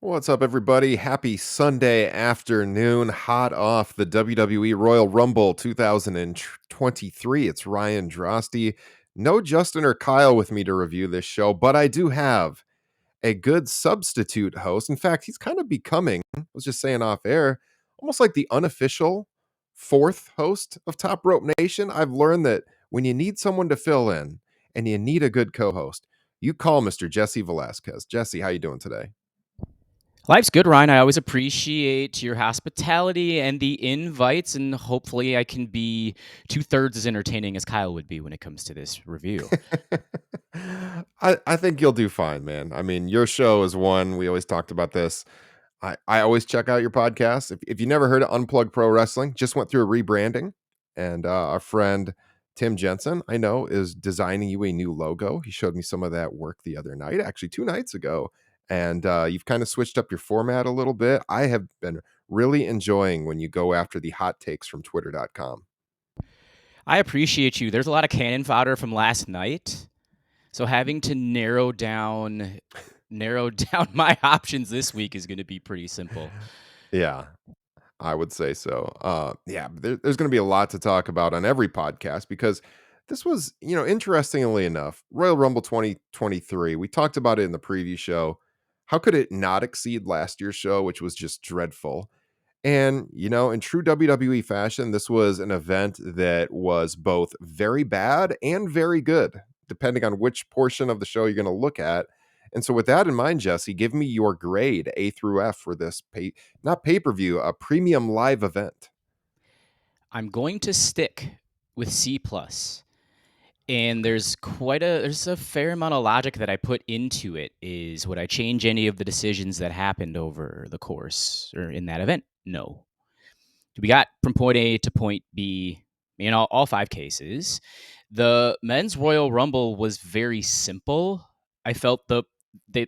What's up, everybody? Happy Sunday afternoon, hot off the WWE Royal Rumble 2023. It's Ryan Drosty. No Justin or Kyle with me to review this show, but I do have a good substitute host. In fact, he's kind of becoming, I was just saying off air, almost like the unofficial fourth host of Top Rope Nation. I've learned that when you need someone to fill in and you need a good co-host, you call Mr. Jesse Velasquez. Jesse, how you doing today? Life's good, Ryan. I always appreciate your hospitality and the invites, and hopefully I can be 2/3 as entertaining as Kyle would be when it comes to this review. I think you'll do fine, man. I mean, your show is one. We always talked about this. I always check out your podcast. If you never heard of Unplugged Pro Wrestling, just went through a rebranding, and our friend Tim Jensen, I know, is designing you a new logo. He showed me some of that work the other night, actually 2 nights ago, and you've kind of switched up your format a little bit. I have been really enjoying when you go after the hot takes from Twitter.com. I appreciate you. There's a lot of cannon fodder from last night, so having to narrow down my options this week is going to be pretty simple. Yeah, I would say so. There's going to be a lot to talk about on every podcast because this was, interestingly enough, Royal Rumble 2023. We talked about it in the preview show. How could it not exceed last year's show, which was just dreadful? And, in true WWE fashion, this was an event that was both very bad and very good, depending on which portion of the show you're going to look at. And so, with that in mind, Jesse, give me your grade A through F for this not pay-per-view, a premium live event. I'm going to stick with C+. And there's a fair amount of logic that I put into it. Is would I change any of the decisions that happened over the course or in that event? No. We got from point A to point B in all five cases. The men's Royal Rumble was very simple. I felt the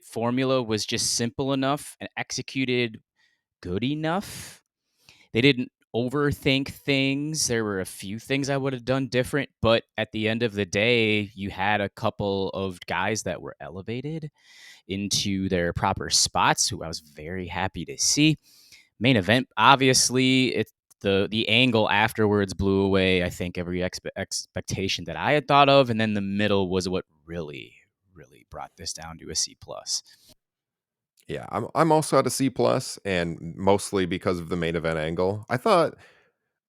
formula was just simple enough and executed good enough. They didn't overthink things. There were a few things I would have done different, but at the end of the day, you had a couple of guys that were elevated into their proper spots, who I was very happy to see. Main event, obviously, the angle afterwards blew away, I think, every expectation that I had thought of, and then the middle was what really brought this down to a C+. Yeah, I'm also at a C plus, and mostly because of the main event angle. I thought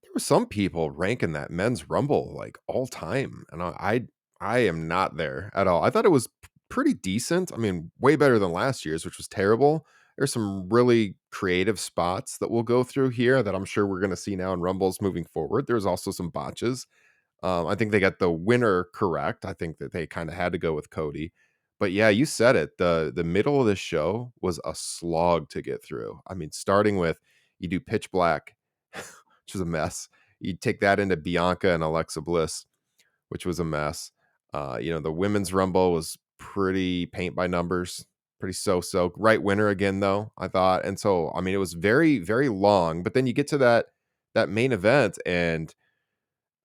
there were some people ranking that men's rumble like all time, and I am not there at all. I thought it was pretty decent. I mean, way better than last year's, which was terrible. There's some really creative spots that we'll go through here that I'm sure we're going to see now in rumbles moving forward. There's also some botches. I think they got the winner correct. I think that they kind of had to go with Cody. But yeah, you said it. The middle of this show was a slog to get through. I mean, starting with you do Pitch Black, which was a mess. You take that into Bianca and Alexa Bliss, which was a mess. The women's rumble was pretty paint by numbers, pretty so. Right winner again though, I thought. And so I mean it was very, very long, but then you get to that main event and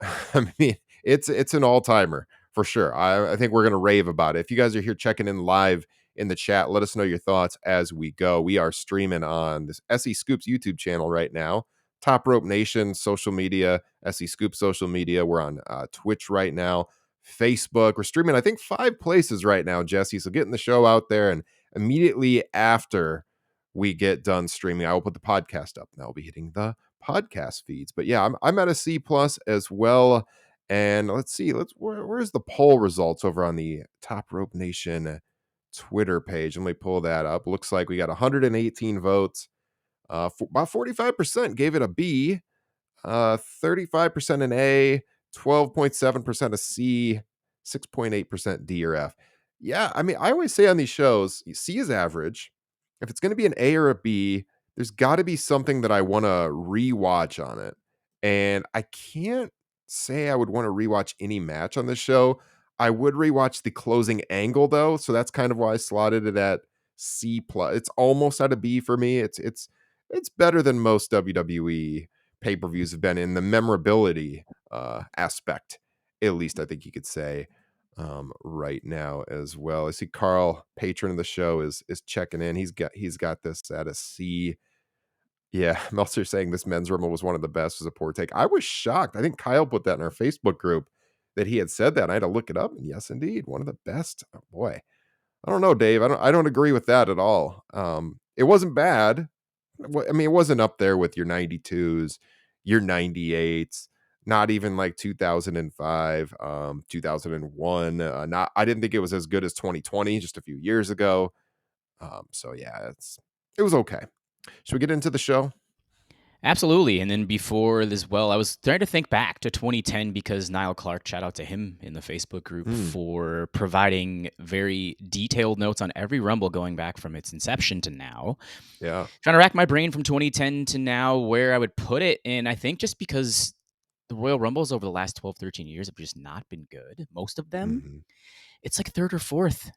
I mean, it's an all-timer for sure. I think we're gonna rave about it. If you guys are here checking in live in the chat, let us know your thoughts as we go. We are streaming on this SE Scoops YouTube channel right now. Top Rope Nation social media, SE Scoops social media. We're on Twitch right now, Facebook. We're streaming, I think, 5 places right now, Jesse. So getting the show out there, and immediately after we get done streaming, I will put the podcast up. And I'll be hitting the podcast feeds. But yeah, I'm at a C plus as well. And let's see, where's the poll results over on the Top Rope Nation Twitter page? Let me pull that up. Looks like we got 118 votes. About 45% gave it a B, 35% an A, 12.7% a C, 6.8% D or F. Yeah, I mean, I always say on these shows, C is average. If it's going to be an A or a B, there's got to be something that I want to rewatch on it. And I can't say I would want to rewatch any match on this show. I would rewatch the closing angle though, so that's kind of why I slotted it at C plus. It's almost at a B for me. It's better than most WWE pay-per-views have been in the memorability aspect, at least I think you could say. right now as well. I see Carl, patron of the show, is checking in. He's got this at a C. Yeah, Meltzer saying this men's rumble was one of the best was a poor take. I was shocked. I think Kyle put that in our Facebook group that he had said that. I had to look it up, and yes, indeed, one of the best. Oh, boy, I don't know, Dave. I don't agree with that at all. It wasn't bad. I mean, it wasn't up there with your 92s, your 98s, not even like 2005, 2001. Not I didn't think it was as good as 2020, just a few years ago. So yeah, it was okay. Should we get into the show? Absolutely. And then before as well, I was trying to think back to 2010 because Niall Clark, shout out to him in the Facebook group Hmm. for providing very detailed notes on every Rumble going back from its inception to now. Yeah. Trying to rack my brain from 2010 to now where I would put it. And I think just because the Royal Rumbles over the last 12, 13 years have just not been good, most of them, Hmm. it's like third or fourth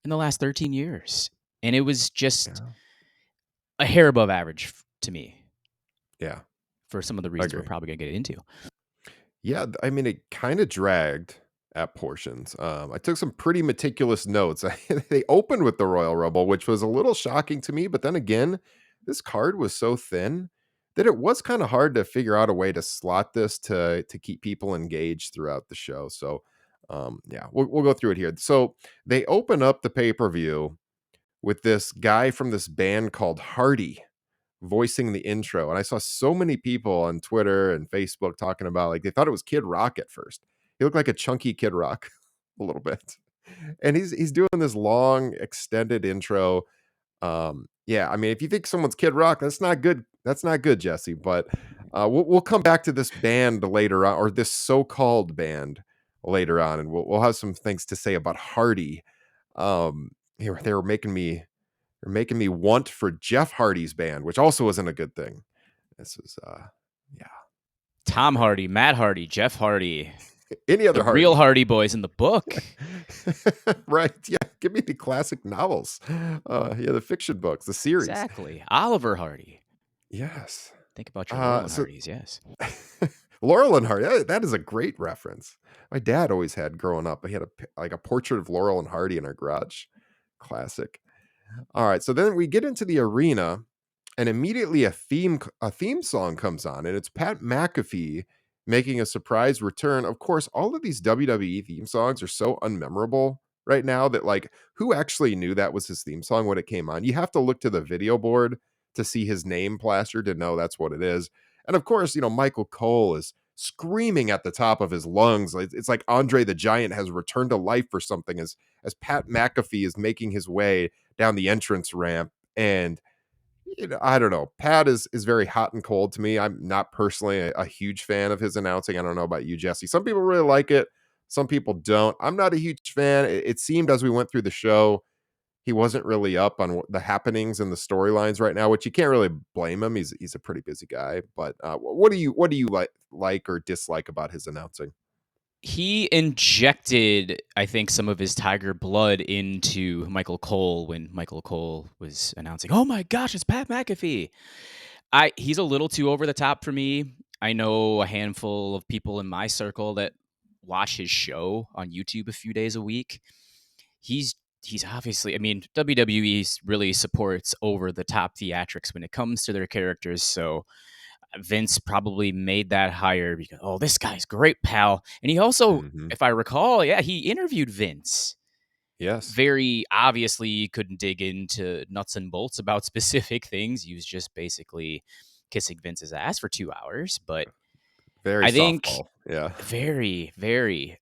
in the last 13 years. And it was just Yeah. a hair above average to me Yeah. for some of the I reasons we're agree. probably going to get into. Yeah, I mean, it kind of dragged at portions. I took some pretty meticulous notes. They opened with the Royal Rumble, which was a little shocking to me, but then again, this card was so thin that it was kind of hard to figure out a way to slot this to keep people engaged throughout the show. So, yeah, we'll go through it here. So they open up the pay per view with this guy from this band called Hardy voicing the intro. And I saw so many people on Twitter and Facebook talking about like they thought it was Kid Rock at first. He looked like a chunky Kid Rock a little bit. And he's doing this long extended intro. Yeah, I mean, if you think someone's Kid Rock, that's not good. That's not good, Jesse. But we'll come back to this band later on, or this so-called band later on, and we'll have some things to say about Hardy. They were making me want for Jeff Hardy's band, which also isn't a good thing. This is yeah. Tom Hardy, Matt Hardy, Jeff Hardy, Any the other real Hardy. Hardy boys in the book. Right. Yeah. Give me the classic novels. Yeah, the fiction books, the series. Exactly. Oliver Hardy. Yes. Think about your Laurel and So Hardys, yes. Laurel and Hardy, that is a great reference. My dad always had growing up. He had like a portrait of Laurel and Hardy in our garage. Classic. All right, so then we get into the arena, and immediately a theme song comes on, and it's Pat McAfee making a surprise return. Of course, all of these WWE theme songs are so unmemorable right now that like who actually knew that was his theme song when it came on? You have to look to the video board to see his name plastered to know that's what it is. And of course, Michael Cole is screaming at the top of his lungs. It's like Andre the Giant has returned to life or something as Pat McAfee is making his way down the entrance ramp. And I don't know. Pat is very hot and cold to me. I'm not personally a huge fan of his announcing. I don't know about you, Jesse. Some people really like it. Some people don't. I'm not a huge fan. It seemed as we went through the show, he wasn't really up on the happenings and the storylines right now, which you can't really blame him. He's a pretty busy guy. But what do you like or dislike about his announcing? He injected, I think, some of his tiger blood into Michael Cole when Michael Cole was announcing, "Oh my gosh, it's Pat McAfee." He's a little too over the top for me. I know a handful of people in my circle that watch his show on YouTube a few days a week. He's obviously, I mean, WWE really supports over the top theatrics when it comes to their characters, so Vince probably made that hire because, oh, this guy's great, pal. And he also, Hmm. if I recall, yeah, he interviewed Vince. Yes. Very obviously couldn't dig into nuts and bolts about specific things. He was just basically kissing Vince's ass for 2 hours. But Very I think softball. Yeah. very, very,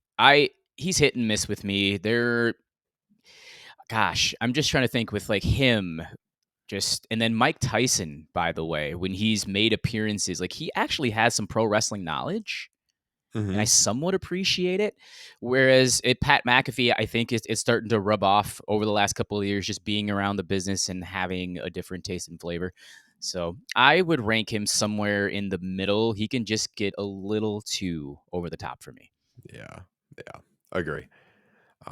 he's hit and miss with me. Gosh, I'm just trying to think with like him. And then Mike Tyson, by the way, when he's made appearances, like he actually has some pro wrestling knowledge, and I Hmm. somewhat appreciate it. Whereas Pat McAfee, I think it's starting to rub off over the last couple of years, just being around the business and having a different taste and flavor. So I would rank him somewhere in the middle. He can just get a little too over the top for me. Yeah. Yeah. Agree.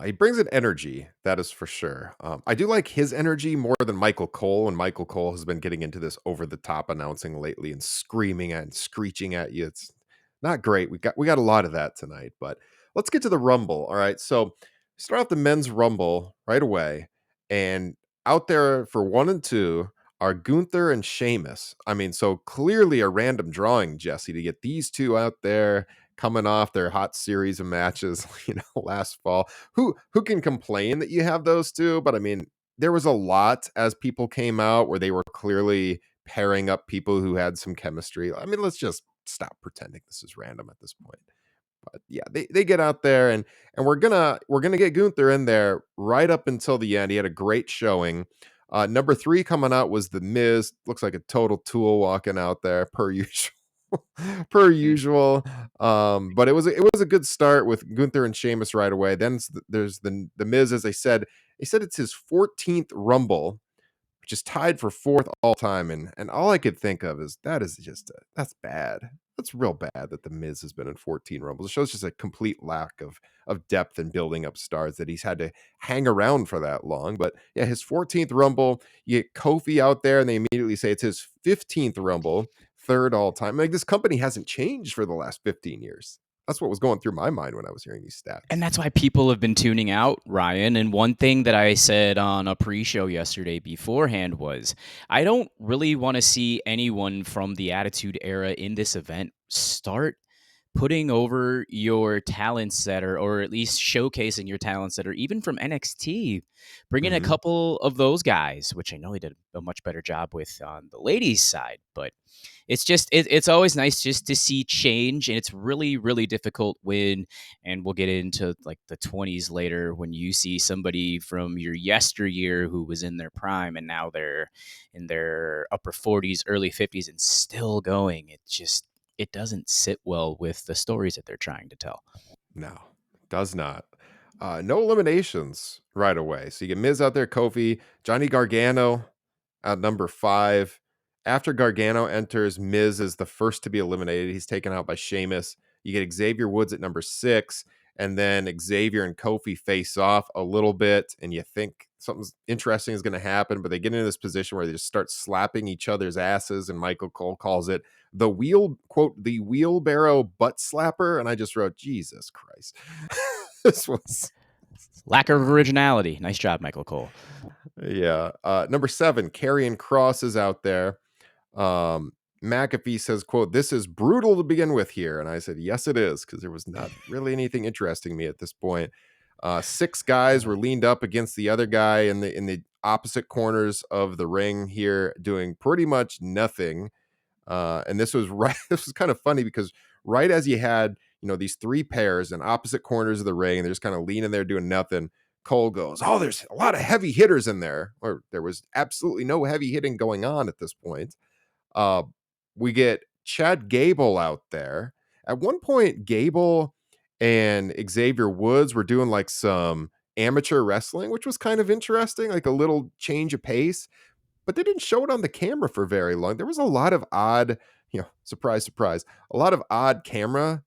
He brings an energy, that is for sure. I do like his energy more than Michael Cole, and Michael Cole has been getting into this over the top announcing lately and screaming and screeching at you. It's not great. We got a lot of that tonight, but let's get to the Rumble. All right. So start off the men's Rumble right away. And out there for 1 and 2 are Gunther and Sheamus. I mean, so clearly a random drawing, Jesse, to get these two out there coming off their hot series of matches, last fall. Who can complain that you have those two? But I mean, there was a lot as people came out where they were clearly pairing up people who had some chemistry. I mean, let's just stop pretending this is random at this point. But yeah, they get out there and we're gonna get Gunther in there right up until the end. He had a great showing. Number 3 coming out was the Miz. Looks like a total tool walking out there per usual. Per Mm. usual. But it was a good start with Gunther and Sheamus right away. Then there's the Miz, as I said. They said it's his 14th Rumble, which is tied for 4th all time. And all I could think of is that's bad. That's real bad that the Miz has been in 14 Rumbles. It shows just a complete lack of depth and building up stars that he's had to hang around for that long. But yeah, his 14th Rumble, you get Kofi out there and they immediately say it's his 15th Rumble, 3rd all time. Like, this company hasn't changed for the last 15 years. That's what was going through my mind when I was hearing these And stats. that's why people have been tuning out, Ryan. And one thing that I said on a pre-show yesterday beforehand was I don't really want to see anyone from the Attitude Era in this event start putting over your talents that are, or at least showcasing your talents that are even from NXT. Bring in a Mhm. couple of those guys, which I know they did a much better job with on the ladies' side, but it's always nice just to see change, and it's really difficult when, and we'll get into like the 20s later, when you see somebody from your yesteryear who was in their prime and now they're in their upper 40s, early 50s, and still going. It doesn't sit well with the stories that they're trying to tell. No, does not. No eliminations right away. So you get Miz out there, Kofi, Johnny Gargano at number 5. After Gargano enters, Miz is the first to be eliminated. He's taken out by Sheamus. You get Xavier Woods at number 6, and then Xavier and Kofi face off a little bit, and you think something's interesting is going to happen, but they get into this position where they just start slapping each other's asses, and Michael Cole calls it the wheelbarrow butt slapper, and I just wrote, Jesus Christ. This was Lack of originality. Nice job, Michael Cole. yeah. Number 7, Karrion Kross is out there. McAfee says, quote, "This is brutal to begin with here." And I said, yes, it is, because there was not really anything interesting to me at this point. 6 guys were leaned up against the other guy in the opposite corners of the ring here, doing pretty much nothing. And this was right. This was kind of funny because right as you had, these 3 pairs in opposite corners of the ring, they're just kind of leaning there doing nothing. Cole goes, "Oh, there's a lot of heavy hitters in there," or there was absolutely no heavy hitting going on at this point. Uh, we get Chad Gable out there. At one point, Gable and Xavier Woods were doing like some amateur wrestling, which was kind of interesting, like a little change of pace, but they didn't show it on the camera for very long. There was a lot of odd, surprise, surprise, a lot of odd camera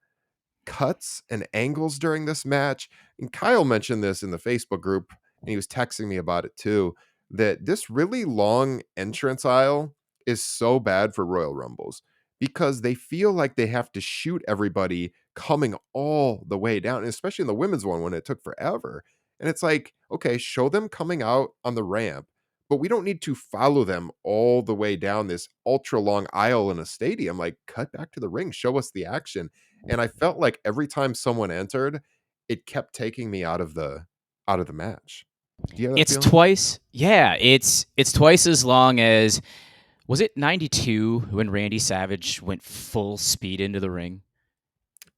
cuts and angles during this match. And Kyle mentioned this in the Facebook group, and he was texting me about it too, that this really long entrance aisle is so bad for Royal Rumbles because they feel like they have to shoot everybody coming all the way down, and especially in the women's one when it took forever. And it's like, okay, show them coming out on the ramp, but we don't need to follow them all the way down this ultra long aisle in a stadium. Like, cut back to the ring, show us the action. And I felt like every time someone entered, it kept taking me out of the match. Do you have that It's feeling? twice. Yeah, it's twice as long as, was it 92 when Randy Savage went full speed into the ring?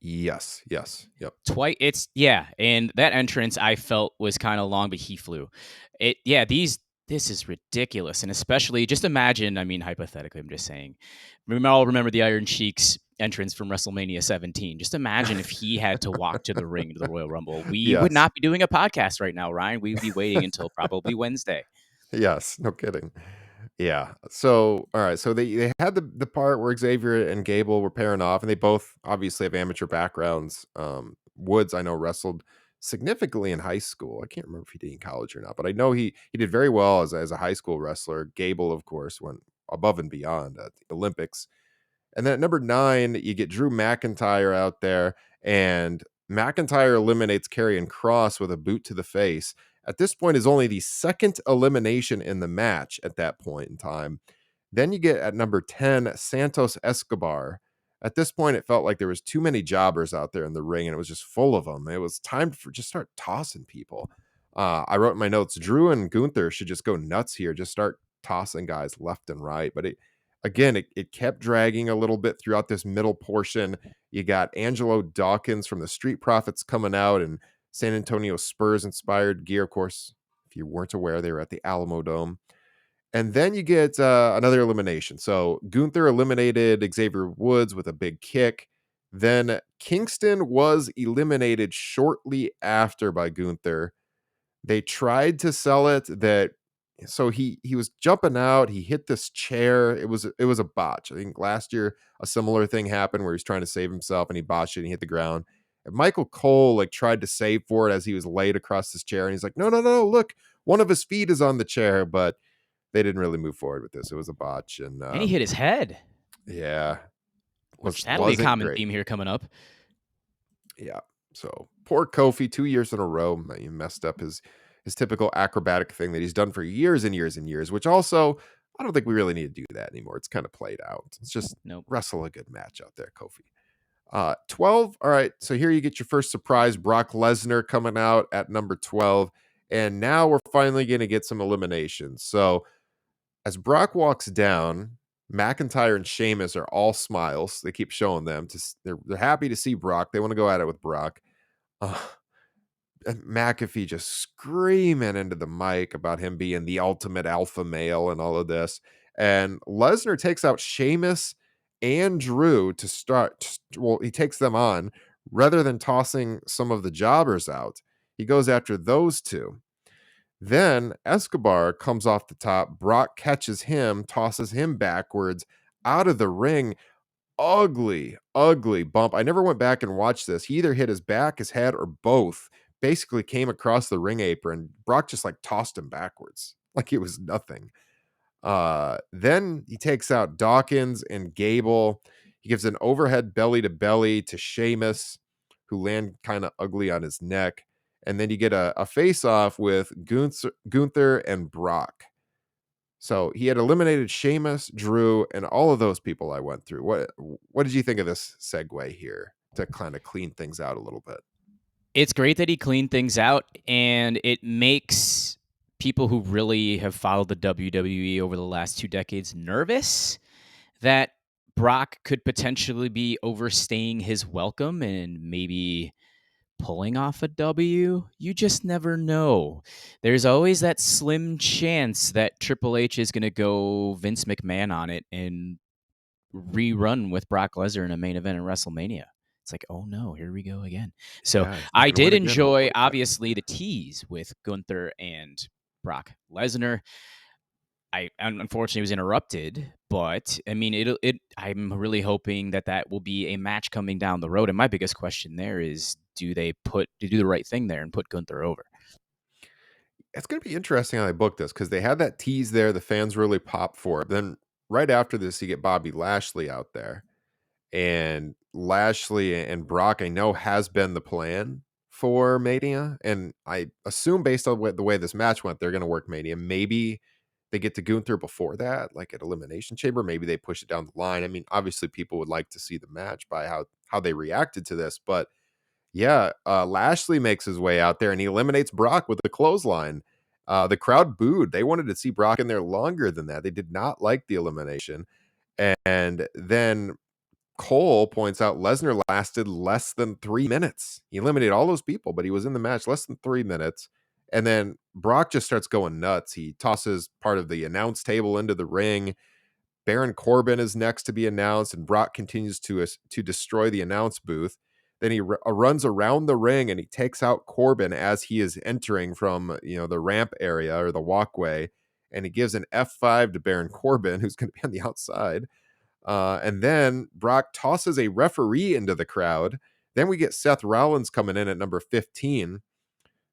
Yes. Yes. Yep. Twice. It's, yeah, and that entrance I felt was kind of long, but he flew. This is ridiculous, and especially just imagine. I mean, hypothetically, I'm just saying. We all remember the Iron Sheik's entrance from WrestleMania 17. Just imagine if he had to walk to the ring to the Royal Rumble. We would Yes. not be doing a podcast right now, Ryan. We'd be waiting until probably Wednesday. Yes. No kidding. Yeah. So, all right. So they had the part where Xavier and Gable were pairing off, and they both obviously have amateur backgrounds. Woods, I know, wrestled significantly in high school. I can't remember if he did in college or not, but I know he did very well as a high school wrestler. Gable, of course, went above and beyond at the Olympics. And then at number 9, you get Drew McIntyre out there, and McIntyre eliminates Karrion Kross with a boot to the face. At this point is only the second elimination in the match at that point in time. Then you get at number 10, Santos Escobar. At this point, it felt like there was too many jobbers out there in the ring, and it was just full of them. It was time for just start tossing people. I wrote in my notes, Drew and Gunther should just go nuts here. Just start tossing guys left and right. But it kept dragging a little bit throughout this middle portion. You got Angelo Dawkins from the Street Profits coming out and San Antonio Spurs inspired gear. Of course, if you weren't aware, they were at the Alamo Dome. And then you get another elimination. So Gunther eliminated Xavier Woods with a big kick. Then Kingston was eliminated shortly after by Gunther. They tried to sell it that so he was jumping out, he hit this chair. It was a botch. I think last year a similar thing happened where he's trying to save himself and he botched it and he hit the ground. And Michael Cole like tried to save for it as he was laid across this chair and he's like, "No, no, no, look, one of his feet is on the chair," but they didn't really move forward with this. It was a botch and And he hit his head. yeah, Which that'll be a wasn't common great. theme here coming up. Yeah. So poor Kofi, 2 years in a row, he messed up his typical acrobatic thing that he's done for years and years and years, which also I don't think we really need to do that anymore. It's kind of played out. It's just Nope. wrestle a good match out there, Kofi. 12. All right. So here you get your first surprise, Brock Lesnar coming out at number 12. And now we're finally going to get some eliminations. So as Brock walks down, McIntyre and Sheamus are all smiles. They keep showing them. They're happy to see Brock. They want to go at it with Brock. Uh, and McAfee just screaming into the mic about him being the ultimate alpha male and all of this. And Lesnar takes out Sheamus and Drew to start. Well, he takes them on rather than tossing some of the jobbers out. He goes after those two. Then Escobar comes off the top. Brock catches him, tosses him backwards out of the ring. Ugly, ugly bump. I never went back and watched this. He either hit his back, his head, or both. Basically came across the ring apron. Brock just like tossed him backwards like it was nothing. Then he takes out Dawkins and Gable. He gives an overhead belly to belly to Sheamus, who land kind of ugly on his neck. And then you get a face off with Gunther and Brock. So he had eliminated Sheamus, Drew, and all of those people I went through. What did you think of this segue here to kind of clean things out a little bit? It's great that he cleaned things out, and it makes people who really have followed the WWE over the last 2 decades nervous that Brock could potentially be overstaying his welcome and maybe pulling off a W. You just never know. There's always that slim chance that Triple H is going to go Vince McMahon on it and rerun with Brock Lesnar in a main event in WrestleMania. It's like, oh no, here we go again. So Yeah, he's not I gonna win did again, enjoy, hopefully, but obviously, the tease with Gunther and Brock Lesnar. I unfortunately was interrupted, but I mean, I'm really hoping that will be a match coming down the road. And my biggest question there is, do they do the right thing there and put Gunther over? it's going to be interesting how they book this because they had that tease there. The fans really popped for it. Then right after this, you get Bobby Lashley out there. And Lashley and Brock, I know, has been the plan for Mania. And I assume based on the way this match went, they're going to work Mania. Maybe they get to Gunther before that, like at Elimination Chamber. Maybe they push it down the line. I mean, obviously people would like to see the match by how they reacted to this. But yeah, Lashley makes his way out there and he eliminates Brock with the clothesline. The crowd booed. They wanted to see Brock in there longer than that. They did not like the elimination. And then Cole points out Lesnar lasted less than 3 minutes. He eliminated all those people, but he was in the match less than 3 minutes. And then Brock just starts going nuts. He tosses part of the announce table into the ring. Baron Corbin is next to be announced, and Brock continues to destroy the announce booth. Then he runs around the ring and he takes out Corbin as he is entering from the ramp area or the walkway, and he gives an F5 to Baron Corbin, who's going to be on the outside. And then Brock tosses a referee into the crowd. Then we get Seth Rollins coming in at number 15.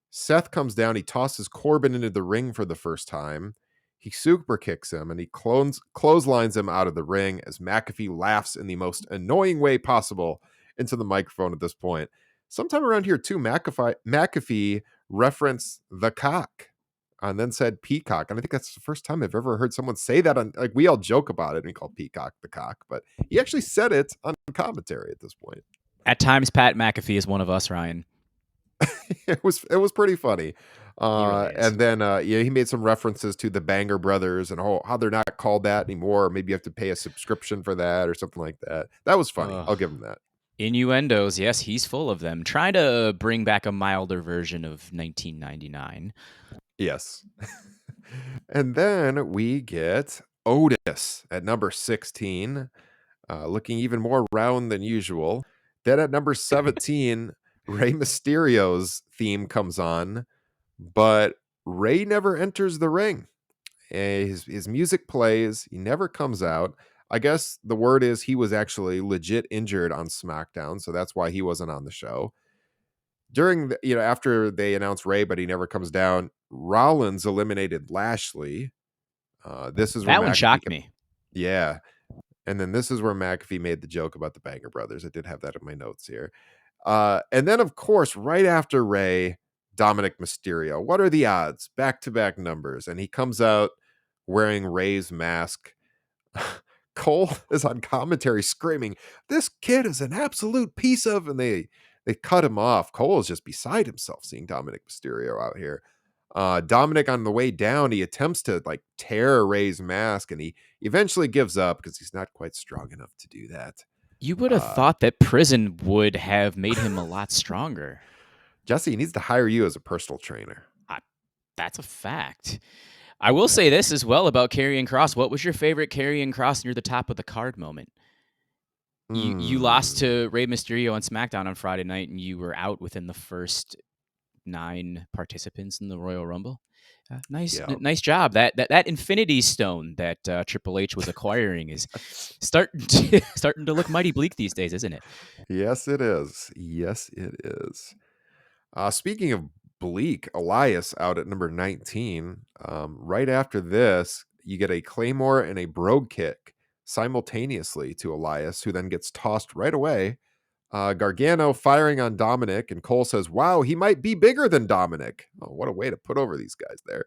Seth comes down. He tosses Corbin into the ring for the first time. He super kicks him and he clotheslines him out of the ring as McAfee laughs in the most annoying way possible into the microphone at this point. sometime around here too, McAfee referenced the cock and then said peacock. And I think that's the first time I've ever heard someone say that on, like, we all joke about it and we call peacock the cock, but he actually said it on commentary at this point. At times, Pat McAfee is one of us, Ryan. It was pretty funny. He really is. And then yeah, he made some references to the Banger Brothers and how they're not called that anymore. Maybe you have to pay a subscription for that or something like that. That was funny. Ugh. I'll give him that. Innuendos, yes, he's full of them. Trying to bring back a milder version of 1999. Yes. And then we get Otis at number 16, looking even more round than usual. Then at number 17, Rey Mysterio's theme comes on, but Rey never enters the ring. His music plays. He never comes out. I guess the word is he was actually legit injured on SmackDown, so that's why he wasn't on the show. During after they announced Rey, but he never comes down, Rollins eliminated Lashley. This is where That one McAfee shocked me. yeah. And then this is where McAfee made the joke about the Banger Brothers. I did have that in my notes here. And then, of course, right after Rey, Dominic Mysterio. What are the odds? Back-to-back numbers. And he comes out wearing Rey's mask. Cole is on commentary screaming, "This kid is an absolute piece of," and they cut him off. Cole is just beside himself seeing Dominic Mysterio out here. Dominic, on the way down, he attempts to like tear Rey's mask, and he eventually gives up because he's not quite strong enough to do that. You would have thought that prison would have made him a lot stronger. Jesse, he needs to hire you as a personal trainer. That's a fact. I will say this as well about Karrion Kross. What was your favorite Karrion Kross near the top of the card moment? You lost to Rey Mysterio on SmackDown on Friday night, and you were out within the first 9 participants in the Royal Rumble. Nice job. That Infinity Stone that Triple H was acquiring is starting to look mighty bleak these days, isn't it? Yes, it is. Yes, it is. Speaking of bleak, Elias out at number 19. Right after this, you get a Claymore and a Brogue Kick simultaneously to Elias, who then gets tossed right away. Gargano firing on Dominic, and Cole says, "Wow, he might be bigger than Dominic." Oh, what a way to put over these guys there.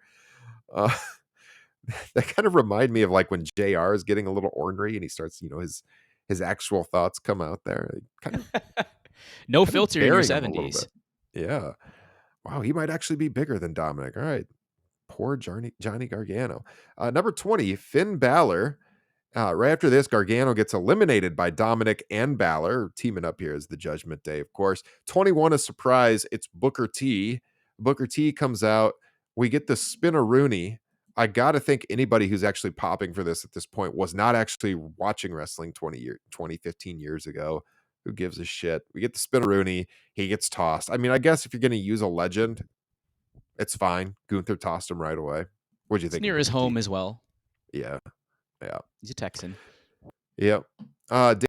That kind of remind me of like when JR is getting a little ornery and he starts, his actual thoughts come out there. No Kind of filter in your burying him a little 70s. bit. Yeah. Wow, he might actually be bigger than Dominic. All right. Poor Johnny Gargano. Number 20, Finn Balor. Right after this, Gargano gets eliminated by Dominic and Balor. Teaming up here is the Judgment Day, of course. 21, a surprise. It's Booker T. Booker T comes out. We get the Spinaroonie. I got to think anybody who's actually popping for this at this point was not actually watching wrestling 15 years ago. Who gives a shit? We get the Spinaroonie. He gets tossed. I mean, I guess if you're going to use a legend, it's fine. Gunther tossed him right away. What'd you It's think of near his Booker T? home as well. Yeah. He's a Texan. Yep.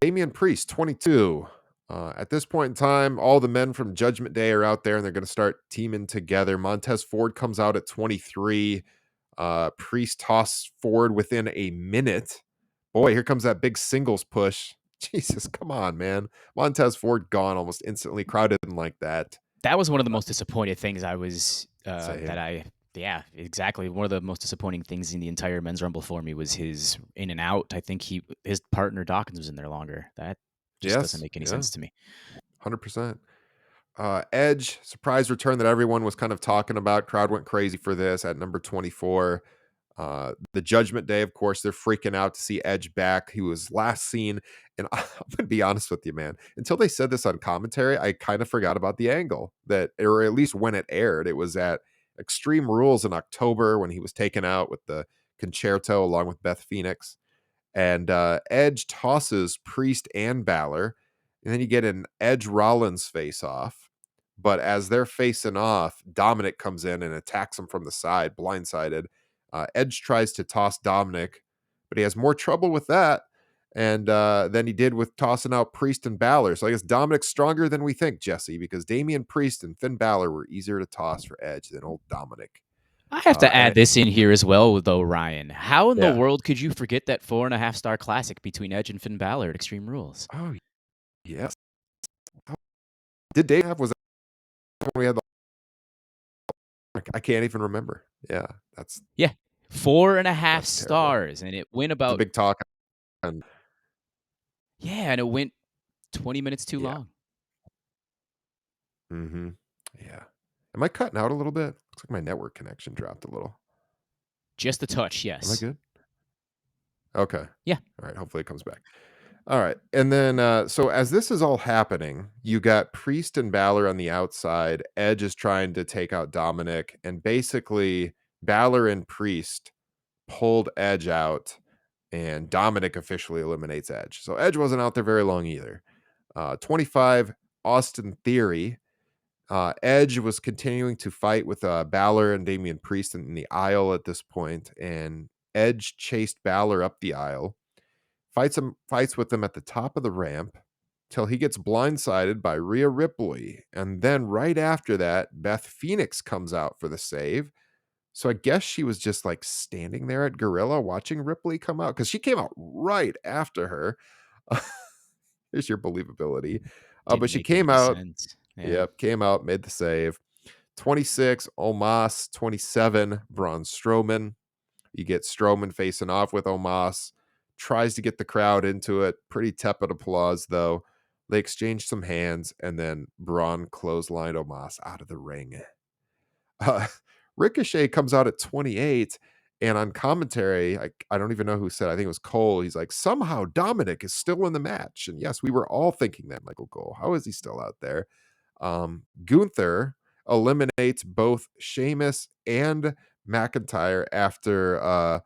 Damian Priest, 22. At this point in time, all the men from Judgment Day are out there and they're going to start teaming together. Montez Ford comes out at 23. Priest tosses Ford within a minute. Boy, here comes that big singles push. Jesus, come on, man. Montez Ford gone almost instantly. Crowd didn't like that. That was one of the most disappointed things I was Same. yeah, exactly. One of the most disappointing things in the entire men's rumble for me was his in and out. I think his partner Dawkins was in there longer. That just doesn't make any sense to me. 100%. Edge, surprise return that everyone was kind of talking about. Crowd went crazy for this at number 24. The Judgment Day, of course, they're freaking out to see Edge back. He was last seen, and I'm gonna be honest with you, man. Until they said this on commentary, I kind of forgot about the angle that, or at least when it aired. It was at Extreme Rules in October when he was taken out with the concerto along with Beth Phoenix, and Edge tosses Priest and Balor, and then you get an Edge Rollins face off. But as they're facing off, Dominic comes in and attacks him from the side, blindsided. Edge tries to toss Dominic, but he has more trouble with that and than he did with tossing out Priest and Balor. So I guess Dominic's stronger than we think, Jesse, because Damian Priest and Finn Balor were easier to toss for Edge than old Dominic. I have to add And this in here as well, though, Ryan. How in the yeah. world could you forget that 4.5-star classic between Edge and Finn Balor at Extreme Rules? Oh, yes. Did Dave have was that when we had the I can't even remember. Yeah, Yeah, 4.5 that's terrible. stars, and it went It's a about big talk and yeah, and it went 20 minutes too yeah. long. Mhm. Yeah. Am I cutting out a little bit? Looks like my network connection dropped a little. Just a touch, Am I yes. good? Okay. Yeah. All right, hopefully it comes back. All right. And then so as this is all happening, you got Priest and Balor on the outside. Edge is trying to take out Dominic, and basically Balor and Priest pulled Edge out, and Dominic officially eliminates Edge. So Edge wasn't out there very long either. 25, Austin Theory. Edge was continuing to fight with Balor and Damian Priest in the aisle at this point, and Edge chased Balor up the aisle, fights with him at the top of the ramp till he gets blindsided by Rhea Ripley, and then right after that, Beth Phoenix comes out for the save. So I guess she was just like standing there at Gorilla watching Ripley come out because she came out right after her. Here's your believability. But Didn't she make came any out. sense. Yeah. Yep, came out, made the save. 26, Omos. 27, Braun Strowman. You get Strowman facing off with Omos. Tries to get the crowd into it. Pretty tepid applause, though. They exchange some hands, and then Braun clotheslined Omos out of the ring. Uh, Ricochet comes out at 28, and on commentary, I don't even know who said, I think it was Cole. He's like, somehow Dominic is still in the match. And yes, we were all thinking that, Michael Cole. How is he still out there? Gunther eliminates both Sheamus and McIntyre after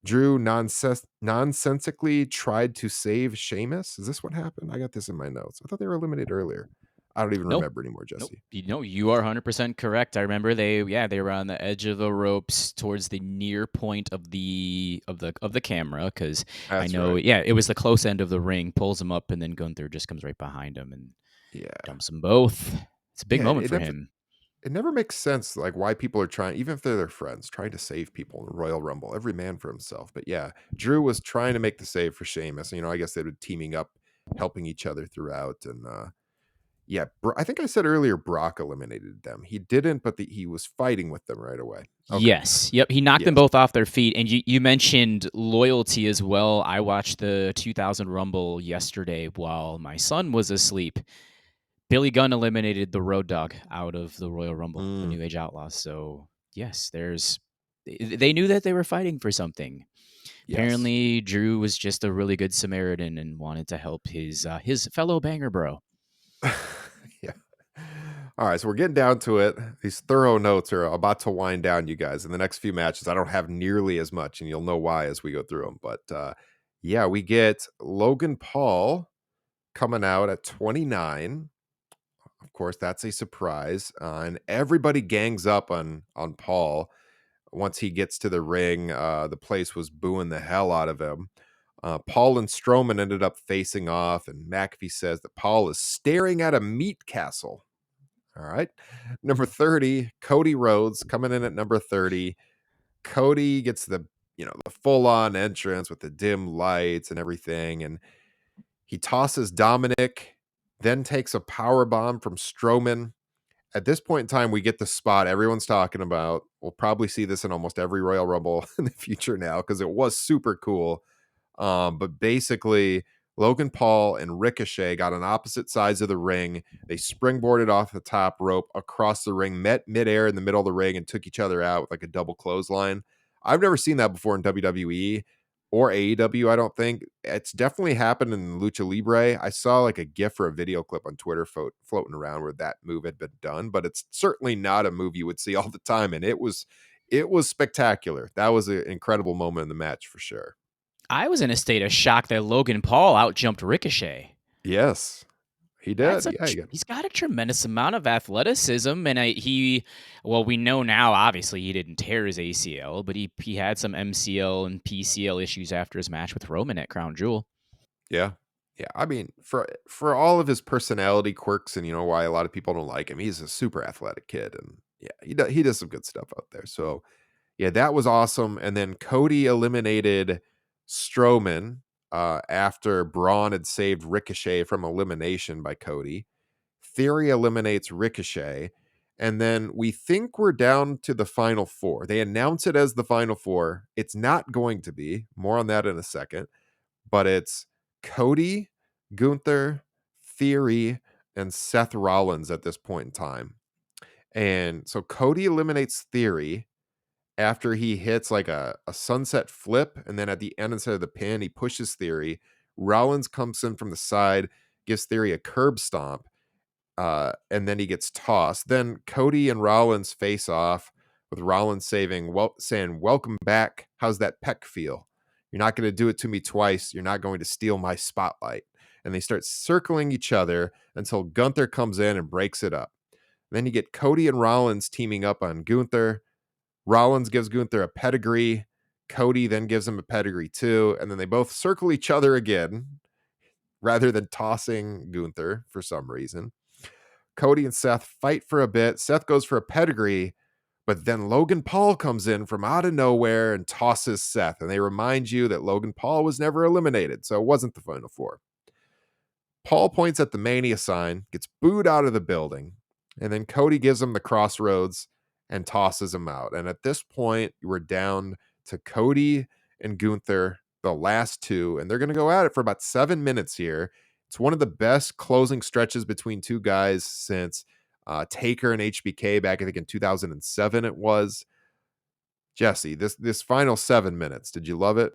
Drew nonsensically tried to save Sheamus. Is this what happened? I got this in my notes. I thought they were eliminated earlier. I don't even Nope. remember anymore, Nope. Jesse. You are 100% correct. I remember they were on the edge of the ropes towards the near point of the camera because I That's know right. it was the close end of the ring, pulls him up, and then Gunther just comes right behind him and Yeah. dumps them both. It's a big Yeah, moment for him. it never makes sense like why people are trying, even if they're their friends, trying to save people in the Royal Rumble. Every man for himself. But yeah, Drew was trying to make the save for Sheamus. I guess they were teaming up, helping each other throughout. And yeah, I think I said earlier Brock eliminated them. He didn't, but he was fighting with them right away. Okay. Yes. Yep. He knocked them Yes. both off their feet. And you mentioned loyalty as well. I watched the 2000 Rumble yesterday while my son was asleep. Billy Gunn eliminated the Road Dogg out of the Royal Rumble, the Mm, New Age Outlaws. So, yes, they knew that they were fighting for something. yes. Apparently, Drew was just a really good Samaritan and wanted to help his fellow banger bro. Yeah. All right, so we're getting down to it. These thorough notes are about to wind down, you guys. In the next few matches, I don't have nearly as much, and you'll know why as we go through them. But yeah, we get Logan Paul coming out at 29. Of course, that's a surprise, and everybody gangs up on Paul. Once he gets to the ring, the place was booing the hell out of him. Paul and Strowman ended up facing off, and McAfee says that Paul is staring at a meat castle. All right. Number 30, Cody Rhodes coming in at number 30. Cody gets the full-on entrance with the dim lights and everything. And he tosses Dominic, then takes a power bomb from Strowman. At this point in time, we get the spot everyone's talking about. We'll probably see this in almost every Royal Rumble in the future now because it was super cool. But basically, Logan Paul and Ricochet got on opposite sides of the ring. They springboarded off the top rope across the ring, met midair in the middle of the ring, and took each other out with like a double clothesline. I've never seen that before in WWE or AEW, I don't think. It's definitely happened in Lucha Libre. I saw like a GIF or a video clip on Twitter floating around where that move had been done, but it's certainly not a move you would see all the time. And it was spectacular. That was an incredible moment in the match for sure. I was in a state of shock that Logan Paul outjumped Ricochet. Yes, he did. Yeah, He's got a tremendous amount of athleticism, and we know now obviously he didn't tear his ACL, but he had some MCL and PCL issues after his match with Roman at Crown Jewel. yeah, yeah. I mean, for all of his personality quirks and why a lot of people don't like him, he's a super athletic kid, and yeah, he does some good stuff out there. So yeah, that was awesome. And then Cody eliminated Strowman after Braun had saved Ricochet from elimination by Cody. Theory eliminates Ricochet. And then we think we're down to the final four. They announce it as the final four. It's not going to be. More on that in a second. But it's Cody, Gunther, Theory, and Seth Rollins at this point in time. And so Cody eliminates Theory after he hits like a sunset flip. And then at the end, instead of the pin, he pushes Theory. Rollins comes in from the side, gives Theory a curb stomp. And then he gets tossed. Then Cody and Rollins face off with Rollins saying, welcome back. How's that pec feel? You're not going to do it to me twice. You're not going to steal my spotlight. And they start circling each other until Gunther comes in and breaks it up. Then you get Cody and Rollins teaming up on Gunther. Rollins gives Gunther a pedigree. Cody then gives him a pedigree too. And then they both circle each other again rather than tossing Gunther for some reason. Cody and Seth fight for a bit. Seth goes for a pedigree, but then Logan Paul comes in from out of nowhere and tosses Seth. And they remind you that Logan Paul was never eliminated, so it wasn't the final four. Paul points at the Mania sign, gets booed out of the building, and then Cody gives him the crossroads and tosses him out. And at this point, we're down to Cody and Gunther, the last two, and they're going to go at it for about 7 minutes here. It's one of the best closing stretches between two guys since Taker and HBK back, I think in 2007 it was. Jesse, this final 7 minutes, did you love it?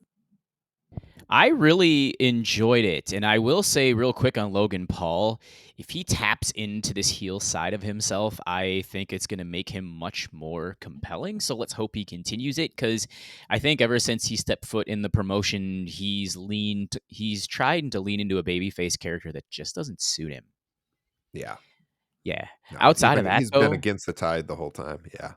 I really enjoyed it. And I will say, real quick on Logan Paul, if he taps into this heel side of himself, I think it's going to make him much more compelling. So let's hope he continues it, because I think ever since he stepped foot in the promotion, he's tried to lean into a babyface character that just doesn't suit him. Yeah. Yeah. No, Outside of that, he's been though, against the tide the whole time. Yeah.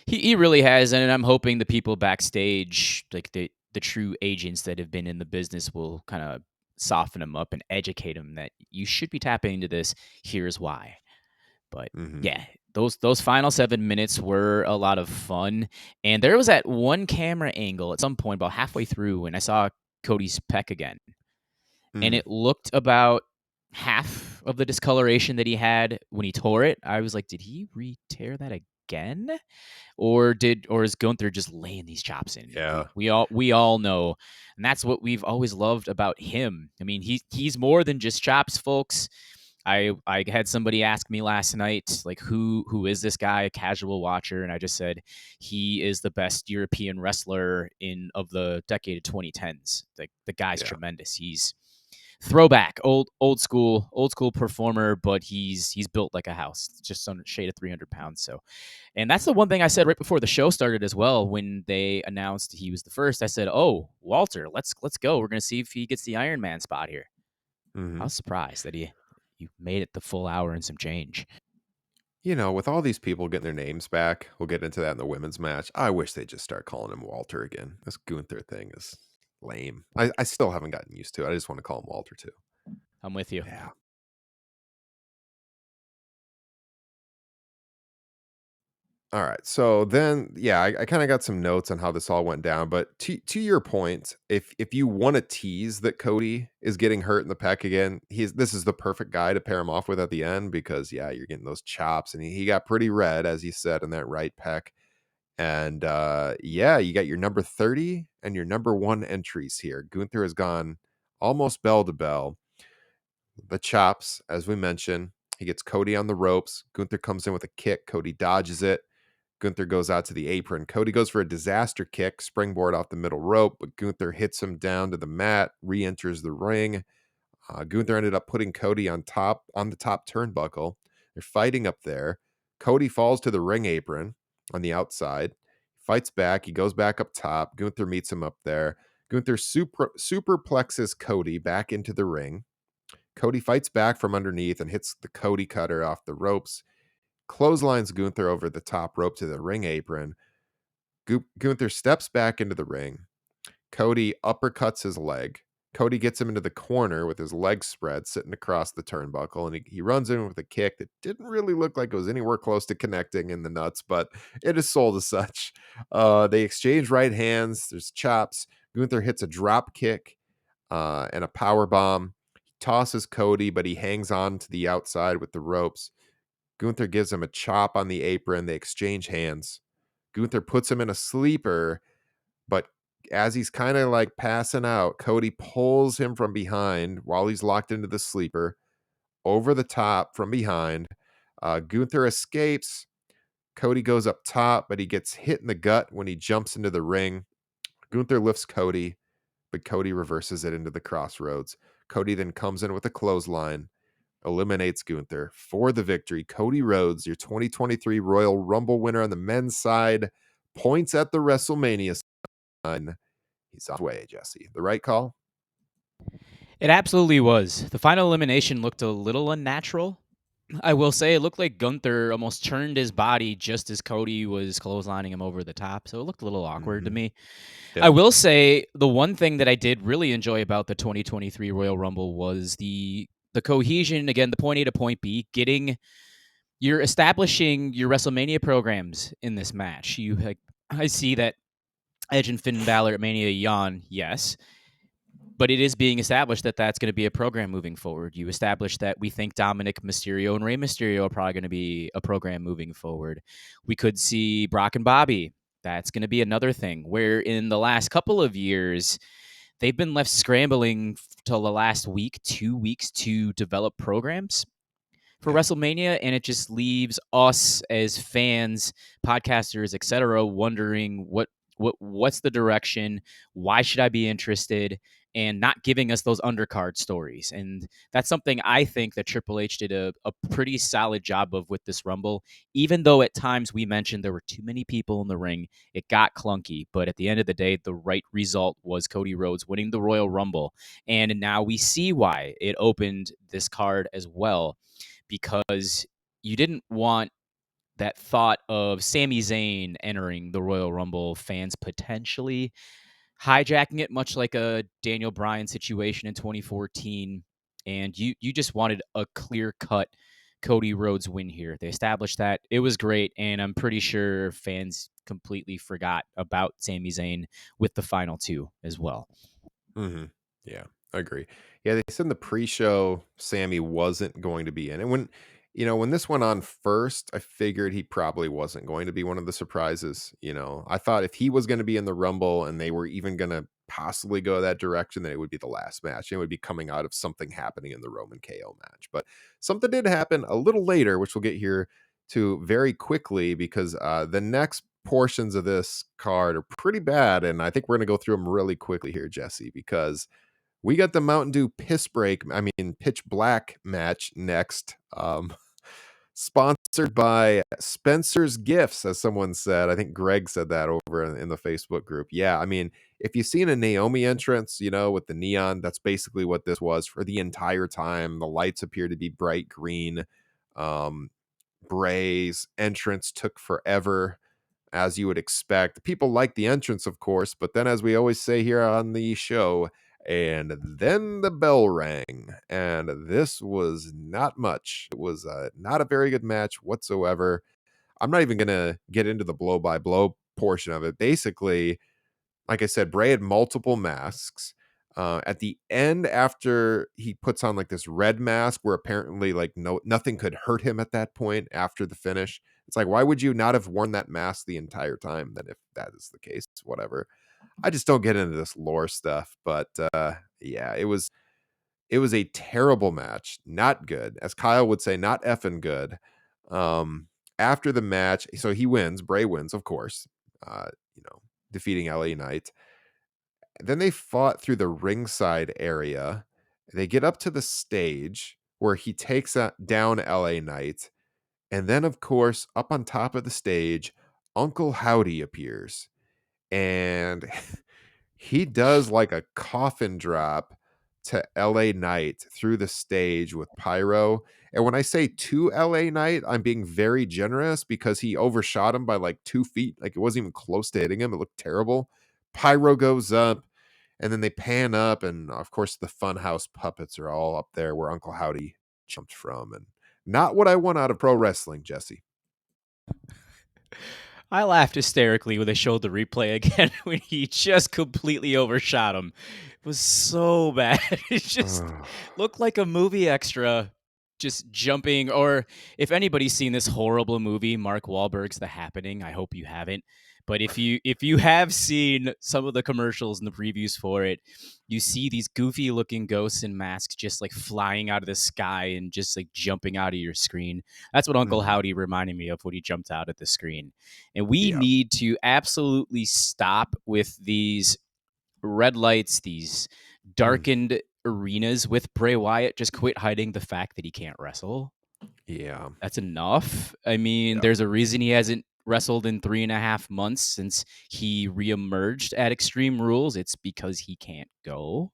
he really has, and I'm hoping the people backstage, like the true agents that have been in the business, will kind of soften him up and educate him that you should be tapping into this. Here's why. But yeah, those final 7 minutes were a lot of fun, and there was that one camera angle at some point about halfway through when I saw Cody's pec again, and it looked about half of the discoloration that he had when he tore it. I was like, did he re-tear that again? Or is Gunther just laying these chops in? Yeah. We all know, and that's what we've always loved about him. I mean, he's more than just chops, folks. I had somebody ask me last night, like, who is this guy, a casual watcher, and I just said he is the best European wrestler of the decade of 2010s. The guy's tremendous. He's throwback, old school performer, but he's built like a house, just on a shade of 300 pounds. So, and that's the one thing I said right before the show started as well. When they announced he was the first, I said, "Oh, Walter, let's go. We're gonna see if he gets the Iron Man spot here." I was surprised that he made it the full hour and some change. You know, with all these people getting their names back, we'll get into that in the women's match. I wish they'd just start calling him Walter again. This Gunther thing is lame. I still haven't gotten used to it. I just want to call him Walter too. I'm with you. Yeah. All right. So then, yeah, I kind of got some notes on how this all went down. But to your point, if you want to tease that Cody is getting hurt in the pec again, this is the perfect guy to pair him off with at the end, because yeah, you're getting those chops, and he got pretty red, as you said, in that right pec. And yeah, you got your number 30 and your number 1 entries here. Gunther has gone almost bell to bell. The chops, as we mentioned, he gets Cody on the ropes. Gunther comes in with a kick. Cody dodges it. Gunther goes out to the apron. Cody goes for a disaster kick, springboard off the middle rope, but Gunther hits him down to the mat, re-enters the ring. Gunther ended up putting Cody on the top turnbuckle. They're fighting up there. Cody falls to the ring apron on the outside, fights back. He goes back up top. Gunther meets him up there. Gunther superplexes Cody back into the ring. Cody fights back from underneath and hits the Cody cutter off the ropes. Clotheslines Gunther over the top rope to the ring apron. Gunther steps back into the ring. Cody uppercuts his leg. Cody gets him into the corner with his legs spread, sitting across the turnbuckle, and he runs in with a kick that didn't really look like it was anywhere close to connecting in the nuts, but it is sold as such. They exchange right hands. There's chops. Gunther hits a drop kick and a power bomb. tosses Cody, but he hangs on to the outside with the ropes. Gunther gives him a chop on the apron. They exchange hands. Gunther puts him in a sleeper, but as he's kind of like passing out, Cody pulls him from behind while he's locked into the sleeper over the top from behind. Gunther escapes. Cody goes up top, but he gets hit in the gut when he jumps into the ring. Gunther lifts Cody, but Cody reverses it into the crossroads. Cody then comes in with a clothesline, eliminates Gunther for the victory. Cody Rhodes, your 2023 Royal Rumble winner on the men's side, points at the WrestleMania sign. He's on his way, Jesse. The right call? It absolutely was. The final elimination looked a little unnatural. I will say it looked like Gunther almost turned his body just as Cody was clotheslining him over the top, so it looked a little awkward to Mm-hmm. me. I Yeah. will say the one thing that I did really enjoy about the 2023 Royal Rumble was the cohesion, again, the point A to point B, you're establishing your WrestleMania programs in this match. I see that Edge and Finn Balor at Mania yawn, yes, but it is being established that that's going to be a program moving forward. You established that we think Dominic Mysterio and Rey Mysterio are probably going to be a program moving forward. We could see Brock and Bobby. That's going to be another thing where in the last couple of years, they've been left scrambling till the last week, 2 weeks to develop programs for Yeah. WrestleMania, and it just leaves us as fans, podcasters, etc., wondering what's the direction, why should I be interested, and not giving us those undercard stories. And that's something I think that Triple H did a pretty solid job of with this Rumble, even though at times we mentioned there were too many people in the ring. It got clunky, but at the end of the day, the right result was Cody Rhodes winning the Royal Rumble. And now we see why it opened this card as well, because you didn't want that thought of Sami Zayn entering the Royal Rumble, fans potentially hijacking it, much like a Daniel Bryan situation in 2014. And you just wanted a clear cut Cody Rhodes win here. They established that. It was great. And I'm pretty sure fans completely forgot about Sami Zayn with the final two as well. Mm-hmm. Yeah, I agree. Yeah, they said in the pre-show Sammy wasn't going to be in. And when this went on first, I figured he probably wasn't going to be one of the surprises. I thought if he was going to be in the Rumble and they were even going to possibly go that direction, then it would be the last match. It would be coming out of something happening in the Roman KO match. But something did happen a little later, which we'll get here to very quickly because the next portions of this card are pretty bad, and I think we're going to go through them really quickly here, Jesse, because we got the Mountain Dew pitch black match next. Sponsored by Spencer's Gifts, as someone said. I think Greg said that over in the Facebook group. Yeah, I mean, if you've seen a Naomi entrance, with the neon, that's basically what this was for the entire time. The lights appear to be bright green. Um, Bray's entrance took forever, as you would expect. People like the entrance, of course, but then, as we always say here on the show, and then the bell rang, and this was not much. It was not a very good match whatsoever. I'm not even going to get into the blow by blow portion of it. Basically, like I said, Bray had multiple masks. At the end, after he puts on like this red mask, where apparently like nothing could hurt him at that point after the finish. It's like, why would you not have worn that mask the entire time? Then, if that is the case, whatever. I just don't get into this lore stuff, but yeah, it was a terrible match, not good, as Kyle would say, not effing good. After the match, so he wins, Bray wins, of course, uh, you know, defeating LA Knight. Then they fought through the ringside area. They get up to the stage where he takes down LA Knight. And then, of course, up on top of the stage, Uncle Howdy appears. And he does like a coffin drop to LA Knight through the stage with pyro. And when I say to LA Knight, I'm being very generous because he overshot him by like 2 feet. Like it wasn't even close to hitting him. It looked terrible. Pyro goes up, and then they pan up, and of course the Funhouse puppets are all up there where Uncle Howdy jumped from. And not what I want out of pro wrestling, Jesse. I laughed hysterically when they showed the replay again when he just completely overshot him. It was so bad. It just Ugh. looked like a movie extra just jumping. Or if anybody's seen this horrible movie, Mark Wahlberg's The Happening, I hope you haven't. But if you have seen some of the commercials and the previews for it, you see these goofy looking ghosts in masks just like flying out of the sky and just like jumping out of your screen. That's what Uncle Mhm. Howdy reminded me of when he jumped out at the screen. And we Yeah. need to absolutely stop with these red lights, these Mm. darkened arenas with Bray Wyatt. Just quit hiding the fact that he can't wrestle. Yeah. That's enough. I mean, Yeah. there's a reason he hasn't wrestled in 3.5 months since he reemerged at Extreme Rules. It's because he can't go.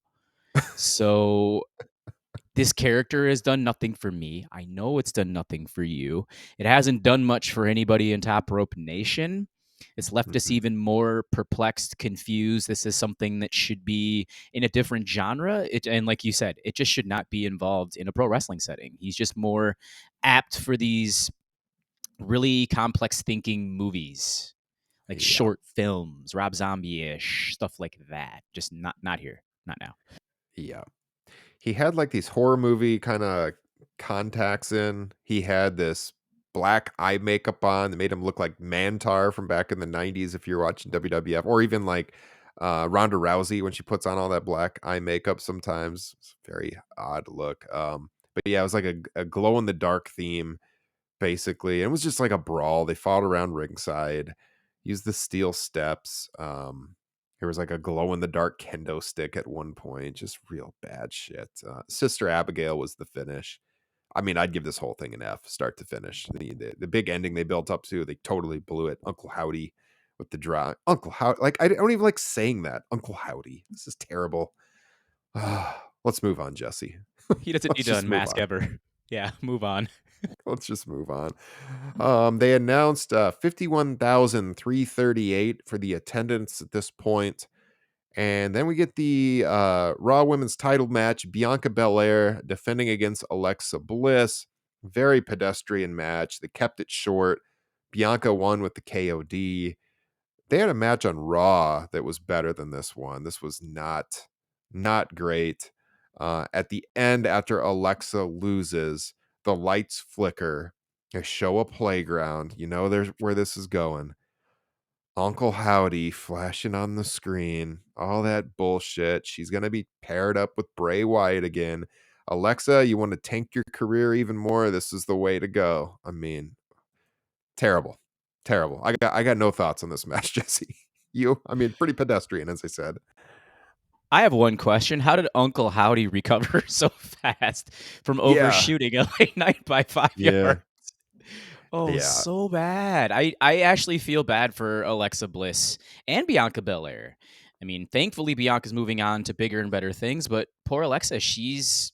So this character has done nothing for me. I know it's done nothing for you. It hasn't done much for anybody in Top Rope Nation. It's left us Mm-mm. even more perplexed, confused. This is something that should be in a different genre. And like you said, it just should not be involved in a pro wrestling setting. He's just more apt for these really complex thinking movies, like Yeah. short films, Rob Zombie-ish, stuff like that. Just not here, not now. Yeah. He had, like, these horror movie kinda contacts in. He had this black eye makeup on that made him look like Mantar from back in the '90s if you're watching WWF, or even, like, Ronda Rousey when she puts on all that black eye makeup sometimes. It's a very odd look, but yeah, it was like a glow in the dark theme, basically. It was just like a brawl. They fought around ringside, used the steel steps. There was like a glow in the dark kendo stick at one point. Just real bad shit. Sister Abigail was the finish. I mean, I'd give this whole thing an F, start to finish. The big ending they built up to, they totally blew it. Uncle Howdy with the draw. Uncle Howdy, like I don't even like saying that. Uncle Howdy. This is terrible. Let's move on, Jesse. He doesn't Let's need to just move unmask on. ever. Yeah, move on. Let's just move on. They announced 51,338 for the attendance at this point. And then we get the Raw Women's title match. Bianca Belair defending against Alexa Bliss. Very pedestrian match. They kept it short. Bianca won with the KOD. They had a match on Raw that was better than this one. This was not great. At the end, after Alexa loses, the lights flicker. They show a playground. You know there's where this is going. Uncle Howdy flashing on the screen. All that bullshit. She's gonna be paired up with Bray Wyatt again. Alexa, you want to tank your career even more? This is the way to go. I mean, terrible. Terrible. I got no thoughts on this match, Jesse. You? I mean, pretty pedestrian, as I said. I have one question. How did Uncle Howdy recover so fast from Yeah. overshooting LA Knight by 5 yards? Yeah. Oh, Yeah. so bad. I actually feel bad for Alexa Bliss and Bianca Belair. I mean, thankfully Bianca's moving on to bigger and better things, but poor Alexa, she's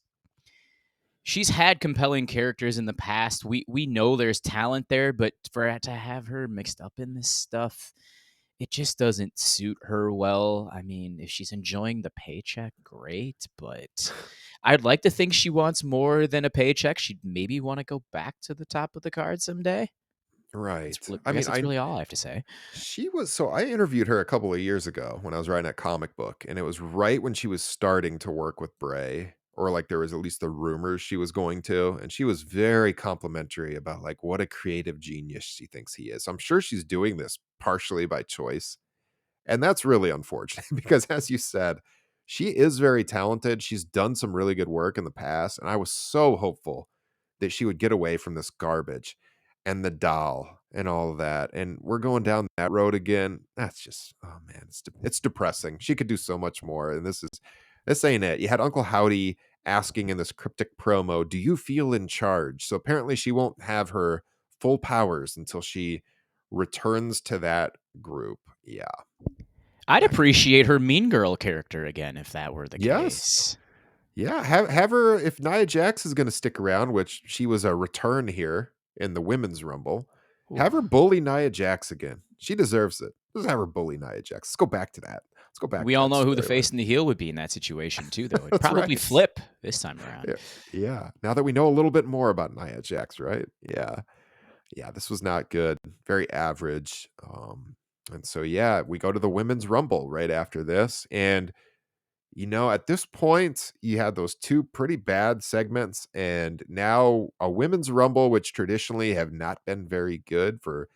had compelling characters in the past. We know there's talent there, but for it to have her mixed up in this stuff, it just doesn't suit her well. I mean, if she's enjoying the paycheck, great, but I'd like to think she wants more than a paycheck. She'd maybe want to go back to the top of the card someday. Right. I I guess mean, that's I really all I have to say. She was so I interviewed her a couple of years ago when I was writing a comic book, and it was right when she was starting to work with Bray, or like there was at least the rumors she was going to, and she was very complimentary about like what a creative genius she thinks he is. I'm sure she's doing this partially by choice, and that's really unfortunate because, as you said, she is very talented. She's done some really good work in the past, and I was so hopeful that she would get away from this garbage and the doll and all of that. And we're going down that road again. That's just, oh man, it's depressing. She could do so much more, and this ain't it. You had Uncle Howdy asking in this cryptic promo, "Do you feel in charge?" So apparently, she won't have her full powers until she returns to that group. Yeah. I'd That appreciate her Mean Girl character again if that were the Yes. case. Yeah, have her if Nia Jax is gonna stick around, which she was a return here in the Women's Rumble, Ooh. have her bully Nia Jax again. She deserves it. Just have her bully Nia Jax. Let's go back to that. Let's go back We to all that know who the storyline. face and the heel would be in that situation too, though. It'd That's probably right. flip this time around. Yeah, yeah. Now that we know a little bit more about Nia Jax, right? Yeah. Yeah, this was not good. Very average. And so yeah, we go to the women's rumble right after this. And at this point, you had those two pretty bad segments, and now a women's rumble, which traditionally have not been very good for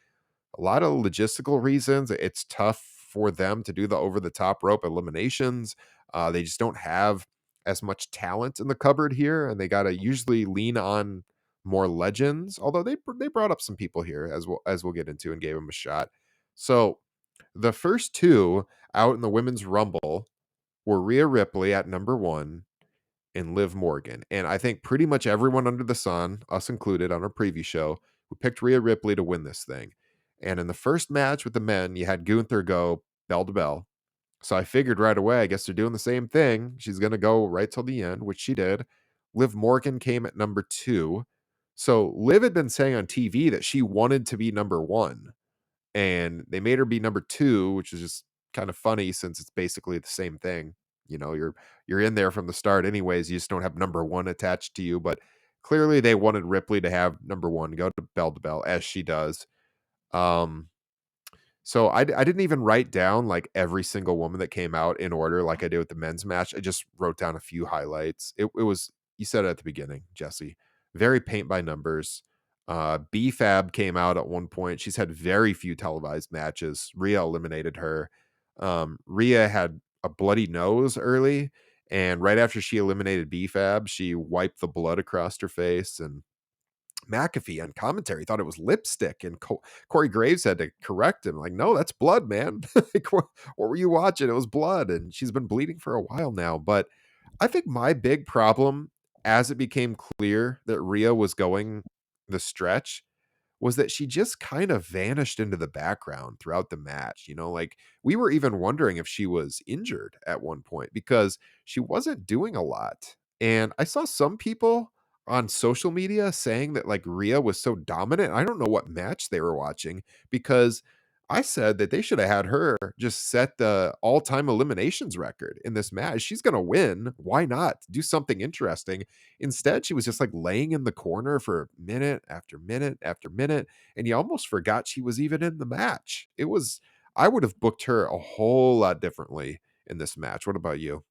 a lot of logistical reasons. It's tough for them to do the over the top rope eliminations. They just don't have as much talent in the cupboard here, and they got to usually lean on more legends. Although they brought up some people here as we'll get into and gave them a shot. So the first two out in the women's rumble were Rhea Ripley at number one and Liv Morgan. And I think pretty much everyone under the sun, us included on our preview show, we picked Rhea Ripley to win this thing. And in the first match with the men, you had Gunther go bell to bell. So I figured right away, I guess they're doing the same thing. She's going to go right till the end, which she did. Liv Morgan came at number two. So Liv had been saying on TV that she wanted to be number one, and they made her be number two, which is just kind of funny since it's basically the same thing. You're in there from the start anyways. You just don't have number one attached to you. But clearly they wanted Ripley to have number one, go to bell as she does. Um, so I didn't even write down like every single woman that came out in order like I did with the men's match. I just wrote down a few highlights. It was, you said it at the beginning, Jesse, very paint by numbers. B-Fab came out at one point. She's had very few televised matches. Rhea eliminated her. Rhea had a bloody nose early, and right after she eliminated B-Fab, she wiped the blood across her face, and McAfee on commentary thought it was lipstick, and Corey Graves had to correct him, like, no, that's blood, man. Like, what were you watching? It was blood, and she's been bleeding for a while now. But I think my big problem, as it became clear that Rhea was going the stretch, was that she just kind of vanished into the background throughout the match. Like, we were even wondering if she was injured at one point because she wasn't doing a lot. And I saw some people on social media saying that like Rhea was so dominant. I don't know what match they were watching, because I said that they should have had her just set the all-time eliminations record in this match. She's going to win. Why not do something interesting? Instead, she was just like laying in the corner for minute after minute after minute, and you almost forgot she was even in the match. I would have booked her a whole lot differently in this match. What about you?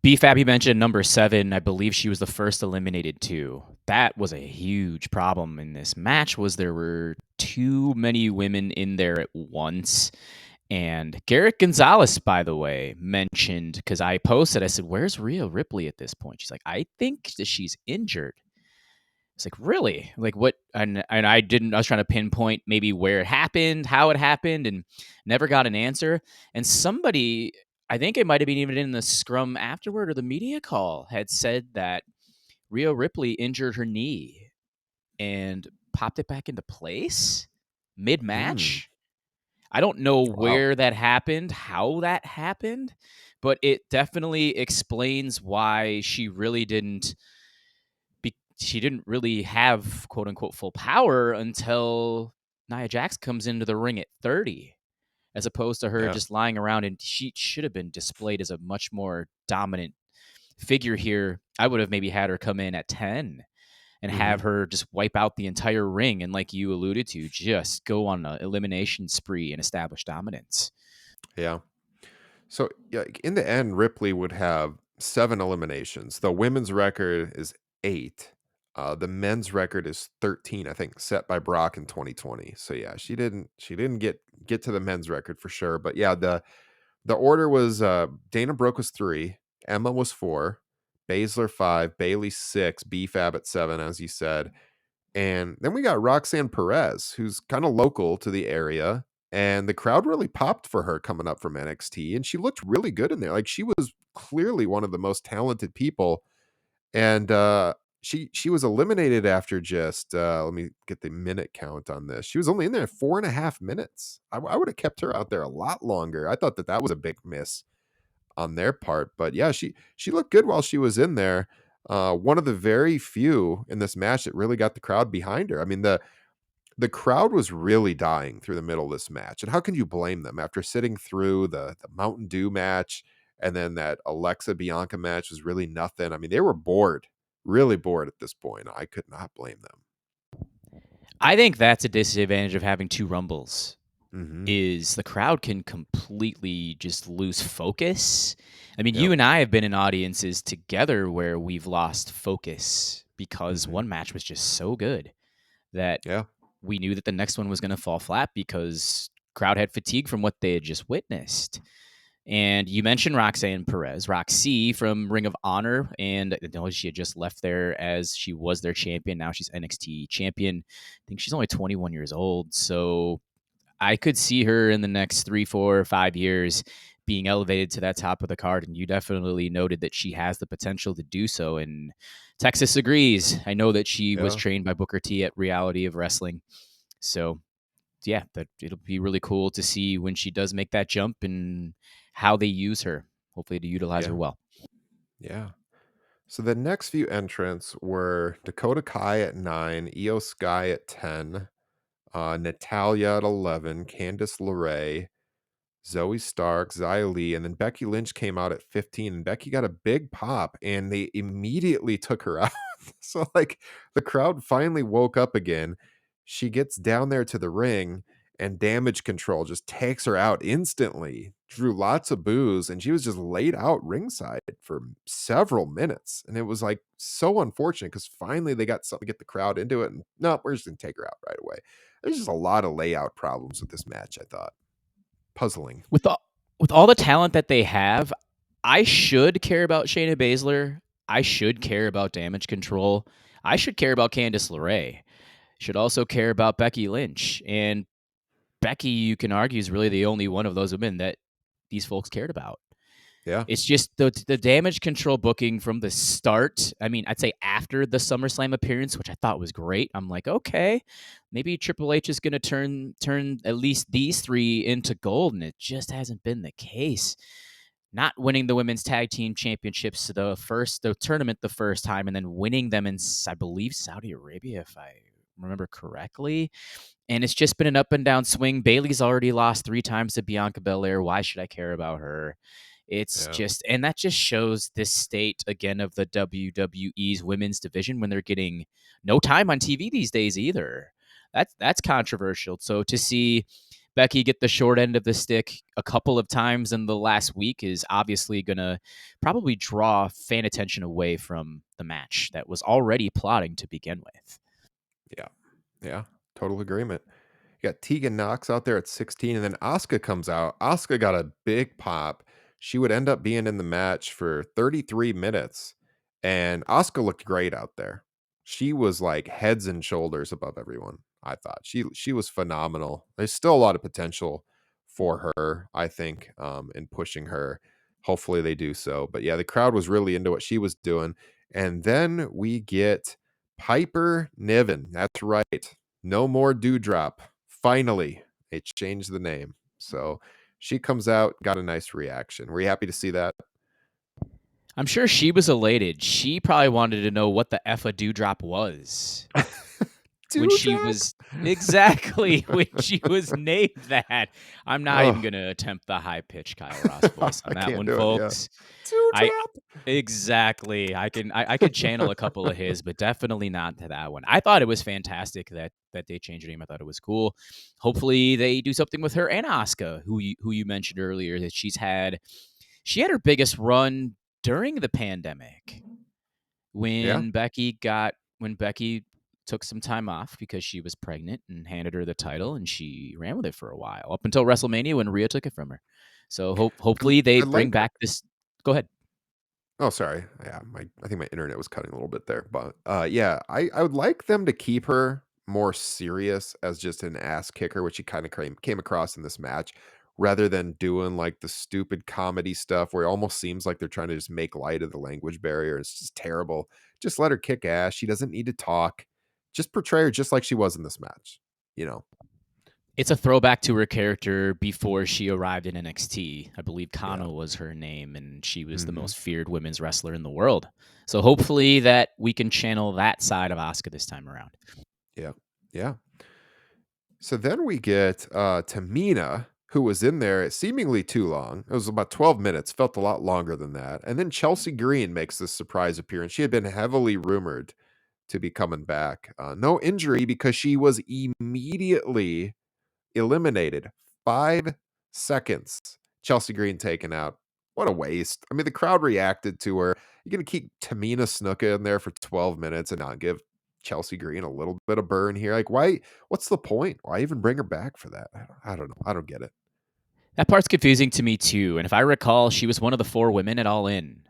BFAB, you mentioned number 7. I believe she was the first eliminated too. That was a huge problem in this match. Was there were too many women in there at once. And Garrett Gonzalez, by the way, mentioned, because I posted, I said, "Where's Rhea Ripley at this point?" She's like, "I think that she's injured." It's like, really? Like, what? And I didn't. I was trying to pinpoint maybe where it happened, how it happened, and never got an answer. And somebody, I think it might have been even in the scrum afterward or the media call, had said that Rhea Ripley injured her knee and popped it back into place mid Hmm. match. I don't know Wow. where that happened, how that happened, but it definitely explains why she didn't really have quote unquote full power until Nia Jax comes into the ring at 30, as opposed to her Yeah. just lying around. And she should have been displayed as a much more dominant figure here. I would have maybe had her come in at 10 and Hmm. have her just wipe out the entire ring. And like you alluded to, just go on an elimination spree and establish dominance. Yeah. So, yeah, in the end, Ripley would have 7 eliminations. The women's record is 8. The men's record is 13, I think, set by Brock in 2020. So yeah, she didn't get to the men's record for sure. But yeah, the order was Dana Brooke was 3, Emma was 4, Baszler 5, Bailey 6, B-Fab at 7, as you said. And then we got Roxanne Perez, who's kind of local to the area. And the crowd really popped for her coming up from NXT. And she looked really good in there. Like, she was clearly one of the most talented people. And she was eliminated after just let me get the minute count on this. She was only in there 4.5 minutes. I would have kept her out there a lot longer. I thought that was a big miss on their part. But yeah, she looked good while she was in there. One of the very few in this match that really got the crowd behind her. I mean, the crowd was really dying through the middle of this match. And how can you blame them after sitting through the Mountain Dew match, and then that Alexa Bianca match was really nothing. I mean, they were bored, really bored at this point. I could not blame them. I think that's a disadvantage of having 2 Rumbles, Mhm. is the crowd can completely just lose focus. I mean, you Yep. and I have been in audiences together where we've lost focus because Mhm. one match was just so good that Yeah. we knew that the next one was gonna fall flat because crowd had fatigue from what they had just witnessed. And you mentioned Roxanne Perez, Roxy from Ring of Honor, and I know she had just left there as she was their champion. Now she's NXT champion. I think she's only 21 years old. So I could see her in the next 3, 4, 5 years being elevated to that top of the card. And you definitely noted that she has the potential to do so. And Texas agrees. I know that she was Yeah. trained by Booker T at Reality of Wrestling. So yeah, that it'll be really cool to see when she does make that jump and how they use her. Hopefully to utilize her Yeah. well. Yeah. So the next few entrants were Dakota Kai at 9, Io Sky at 10, Natalia at 11, Candice LeRae, Zoe Stark, Xia Li, and then Becky Lynch came out at 15, and Becky got a big pop, and they immediately took her out. So, like, the crowd finally woke up again. She gets down there to the ring, and Damage Control just takes her out instantly. Drew lots of boos, and she was just laid out ringside for several minutes. And it was like so unfortunate because finally they got something to get the crowd into it. And no, we're just gonna take her out right away. There's just a lot of layout problems with this match, I thought. Puzzling. With all with all the talent that they have, I should care about Shayna Baszler. I should care about Damage Control. I should care about Candice LeRae. Should also care about Becky Lynch. And Becky, you can argue, is really the only one of those women that these folks cared about. Yeah. It's just the Damage Control booking from the start. I mean, I'd say after the SummerSlam appearance, which I thought was great. I'm like, okay, maybe Triple H is going to turn at least these three into gold, and it just hasn't been the case. Not winning the women's tag team championships the tournament the first time, and then winning them in, I believe, Saudi Arabia, if I remember correctly. And it's just been an up and down swing. Bailey's already lost 3 times to Bianca Belair. Why should I care about her? It's Yeah. just, and that just shows this state again of the WWE's women's division when they're getting no time on TV these days either. That's controversial. So to see Becky get the short end of the stick a couple of times in the last week is obviously going to probably draw fan attention away from the match that was already plotting to begin with. Yeah. Yeah. Total agreement. You got Tegan Knox out there at 16, and then Asuka comes out. Asuka got a big pop. She would end up being in the match for 33 minutes, and Asuka looked great out there. She was like heads and shoulders above everyone. I thought she was phenomenal. There's still a lot of potential for her, I think, in pushing her. Hopefully they do so. But yeah, the crowd was really into what she was doing. And then we get Piper Niven. That's right. No more Dewdrop. Finally, they changed the name. So she comes out, got a nice reaction. Were you happy to see that? I'm sure she was elated. She probably wanted to know what the F a dewdrop was when she Dewdrop? was exactly when she was named that. I'm not even Oh, going to attempt the high pitched Kyle Ross voice I on that can't one, do it. Yeah. folks. I Dewdrop? exactly. I could channel a couple of his, but definitely not to that one. I thought it was fantastic that they changed her name. I thought it was cool. Hopefully they do something with her and Asuka, who you mentioned earlier that she had her biggest run during the pandemic Yeah. when Becky took some time off because she was pregnant and handed her the title and she ran with it for a while up until WrestleMania when Rhea took it from her. So hopefully they I bring like back this. Go ahead. Oh, sorry. Yeah, I think my internet was cutting a little bit there, but yeah, I would like them to keep her more serious as just an ass kicker, which she kind of came across in this match, rather than doing like the stupid comedy stuff where it almost seems like they're trying to just make light of the language barrier. It's just terrible. Just let her kick ass. She doesn't need to talk. Just portray her just like she was in this match. You know? It's a throwback to her character before she arrived in NXT. I believe Yeah. Kano was her name, and she was the Hmm. most feared women's wrestler in the world. So hopefully that we can channel that side of Asuka this time around. Yeah. Yeah. So then we get Tamina, who was in there seemingly too long. It was about 12 minutes, felt a lot longer than that. And then Chelsea Green makes this surprise appearance. She had been heavily rumored to be coming back. No injury because she was immediately eliminated. 5 seconds. Chelsea Green taken out. What a waste. I mean, the crowd reacted to her. You're going to keep Tamina Snuka in there for 12 minutes and not give Chelsea Green a little bit of burn here. Like, why? What's the point? Why even bring her back for that? I don't know. I don't get it. That part's confusing to me too. And if I recall, she was one of the 4 women at All In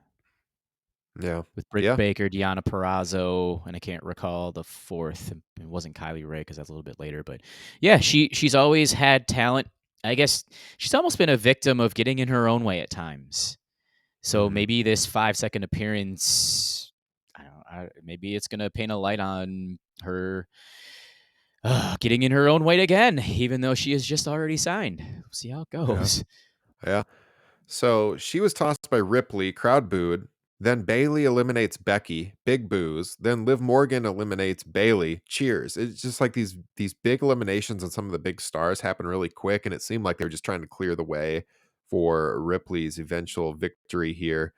Yeah. with Britt Yeah. Baker, Deonna Purrazzo, and I can't recall the 4th. It wasn't Kylie Ray because that's a little bit later. But yeah, she's always had talent. I guess she's almost been a victim of getting in her own way at times. So Mhm. maybe this 5-second appearance, maybe it's gonna paint a light on her getting in her own way again, even though she is just already signed. We'll see how it Yeah. goes. Yeah. So she was tossed by Ripley, crowd booed. Then Bailey eliminates Becky, big boos. Then Liv Morgan eliminates Bailey, cheers. It's just like these big eliminations and some of the big stars happen really quick, and it seemed like they were just trying to clear the way for Ripley's eventual victory here.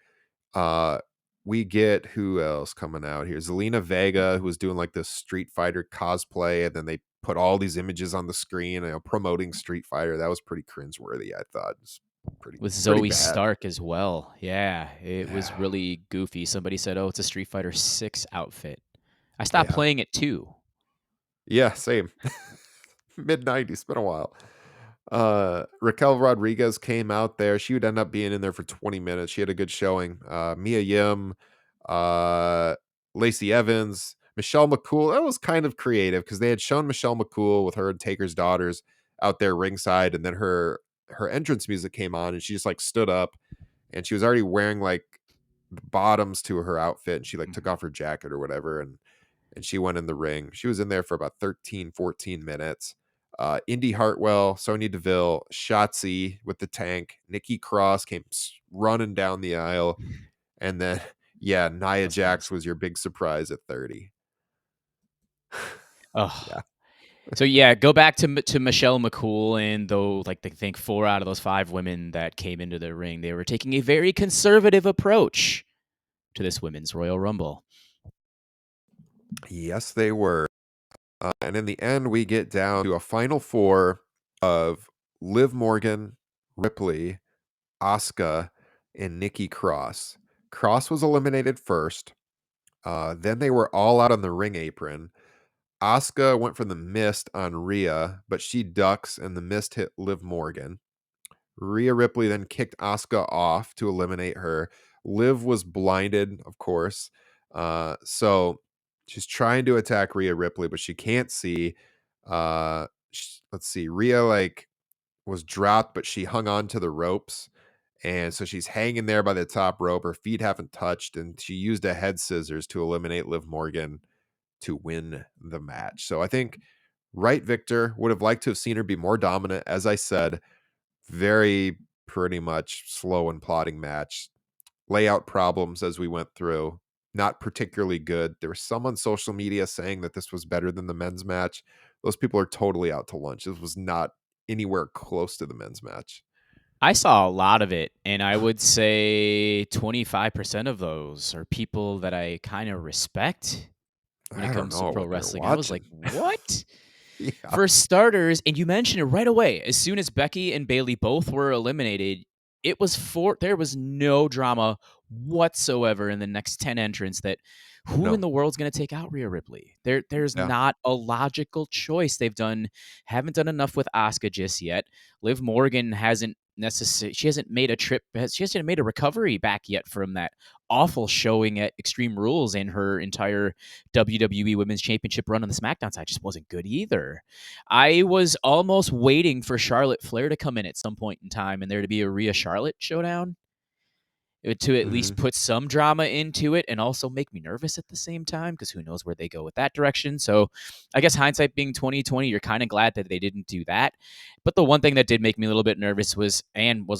Uh, we get who else coming out here? Zelina Vega, who was doing like this Street Fighter cosplay, and then they put all these images on the screen, promoting Street Fighter. That was pretty cringeworthy, I thought. It's With pretty Zoe bad. Stark as well. Yeah, it was Yeah. really goofy. Somebody said, "Oh, it's a Street Fighter 6 outfit." I stopped Yeah. playing it too. Yeah, same. Mid 90s, been a while. Raquel Rodriguez came out there. She would end up being in there for 20 minutes. She had a good showing. Mia Yim, uh, Lacey Evans, Michelle McCool. That was kind of creative because they had shown Michelle McCool with her and Taker's daughters out there ringside, and then her entrance music came on, and she just like stood up, and she was already wearing like bottoms to her outfit, and she like took Mhm. off her jacket or whatever, and she went in the ring. She was in there for about 13, 14 minutes. Indy Hartwell, Sonya Deville, Shotzi with the tank, Nikki Cross came running down the aisle, and then yeah, Nia That's nice. Jax was your big surprise at 30. Oh, Yeah, so yeah, go back to Michelle McCool, and though like I think 4 out of those 5 women that came into the ring, they were taking a very conservative approach to this women's Royal Rumble. yes, they were. And in the end, we get down to a final four of Liv Morgan, Ripley, Asuka, and Nikki Cross. Cross was eliminated first. Then they were all out on the ring apron. Asuka went for the mist on Rhea, but she ducks and the mist hit Liv Morgan. Rhea Ripley then kicked Asuka off to eliminate her. Liv was blinded, of course. So she's trying to attack Rhea Ripley, but she can't see. Let's see. Rhea like was dropped, but she hung on to the ropes. And so she's hanging there by the top rope. Her feet haven't touched, and she used a head scissors to eliminate Liv Morgan to win the match. So I think Right Victor would have liked to have seen her be more dominant. As I said, very pretty much slow and plodding match. Layout problems as we went through, not particularly good. There was some on social media saying that this was better than the men's match. Those people are totally out to lunch. This was not anywhere close to the men's match. I saw a lot of it, and I would say 25% of those are people that I kind of respect when it I don't comes to know pro what they're wrestling. I was like, watching. "What?" Yeah. For starters, and you mentioned it right away, as soon as Becky and Bailey both were eliminated, there was no drama whatsoever in the next 10 entrants that who in No. the world's going to take out Rhea Ripley? There's Yeah. not a logical choice. Haven't done enough with Asuka just yet. Liv Morgan hasn't necessarily she hasn't made a trip she hasn't made a recovery back yet from that awful showing at Extreme Rules, and her entire WWE Women's Championship run on the SmackDown side just wasn't good either. I was almost waiting for Charlotte Flair to come in at some point in time and there to be a Rhea Charlotte showdown to at least Mhm. put some drama into it and also make me nervous at the same time because who knows where they go with that direction. So I guess hindsight being 2020, you're kind of glad that they didn't do that. But the one thing that did make me a little bit nervous was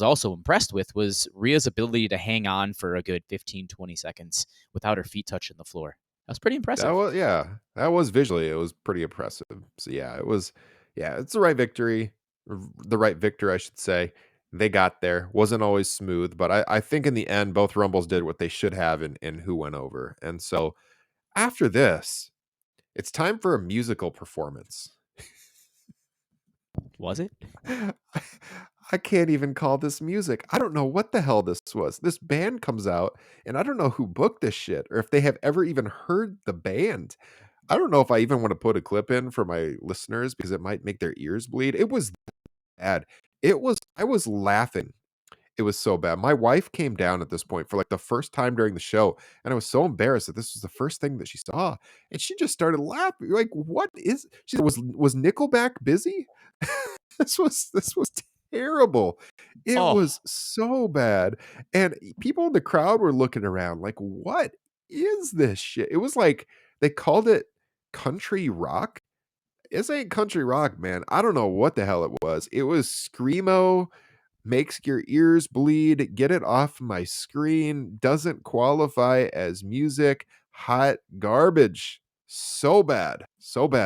also impressed with was Rhea's ability to hang on for a good 15, 20 seconds without her feet touching the floor. That was pretty That impressive. was yeah. That was visually, it was pretty impressive. So yeah, it was yeah, it's the right victory. The right victor, I should say. They got there. Wasn't always smooth, but I think in the end, both Rumbles did what they should have in who went over. And so after this, It's time for a musical performance. Was it? I can't even call this music. I don't know what the hell this was. This band comes out, and I don't know who booked this shit or if they have ever even heard the band. I don't know if I even want to put a clip in for my listeners because it might make their ears bleed. It was bad. I was laughing. It was so bad. My wife came down at this point for like the first time during the show, and I was so embarrassed that this was the first thing that she saw, and she just started laughing. Like, what is? She said, was Nickelback busy? This was terrible. It Oh, was so bad, and people in the crowd were looking around like, what is this shit? It was like they called it country rock. This ain't country rock, man. I don't know what the hell it was. It was screamo, makes your ears bleed, get it off my screen, doesn't qualify as music, hot garbage. So bad,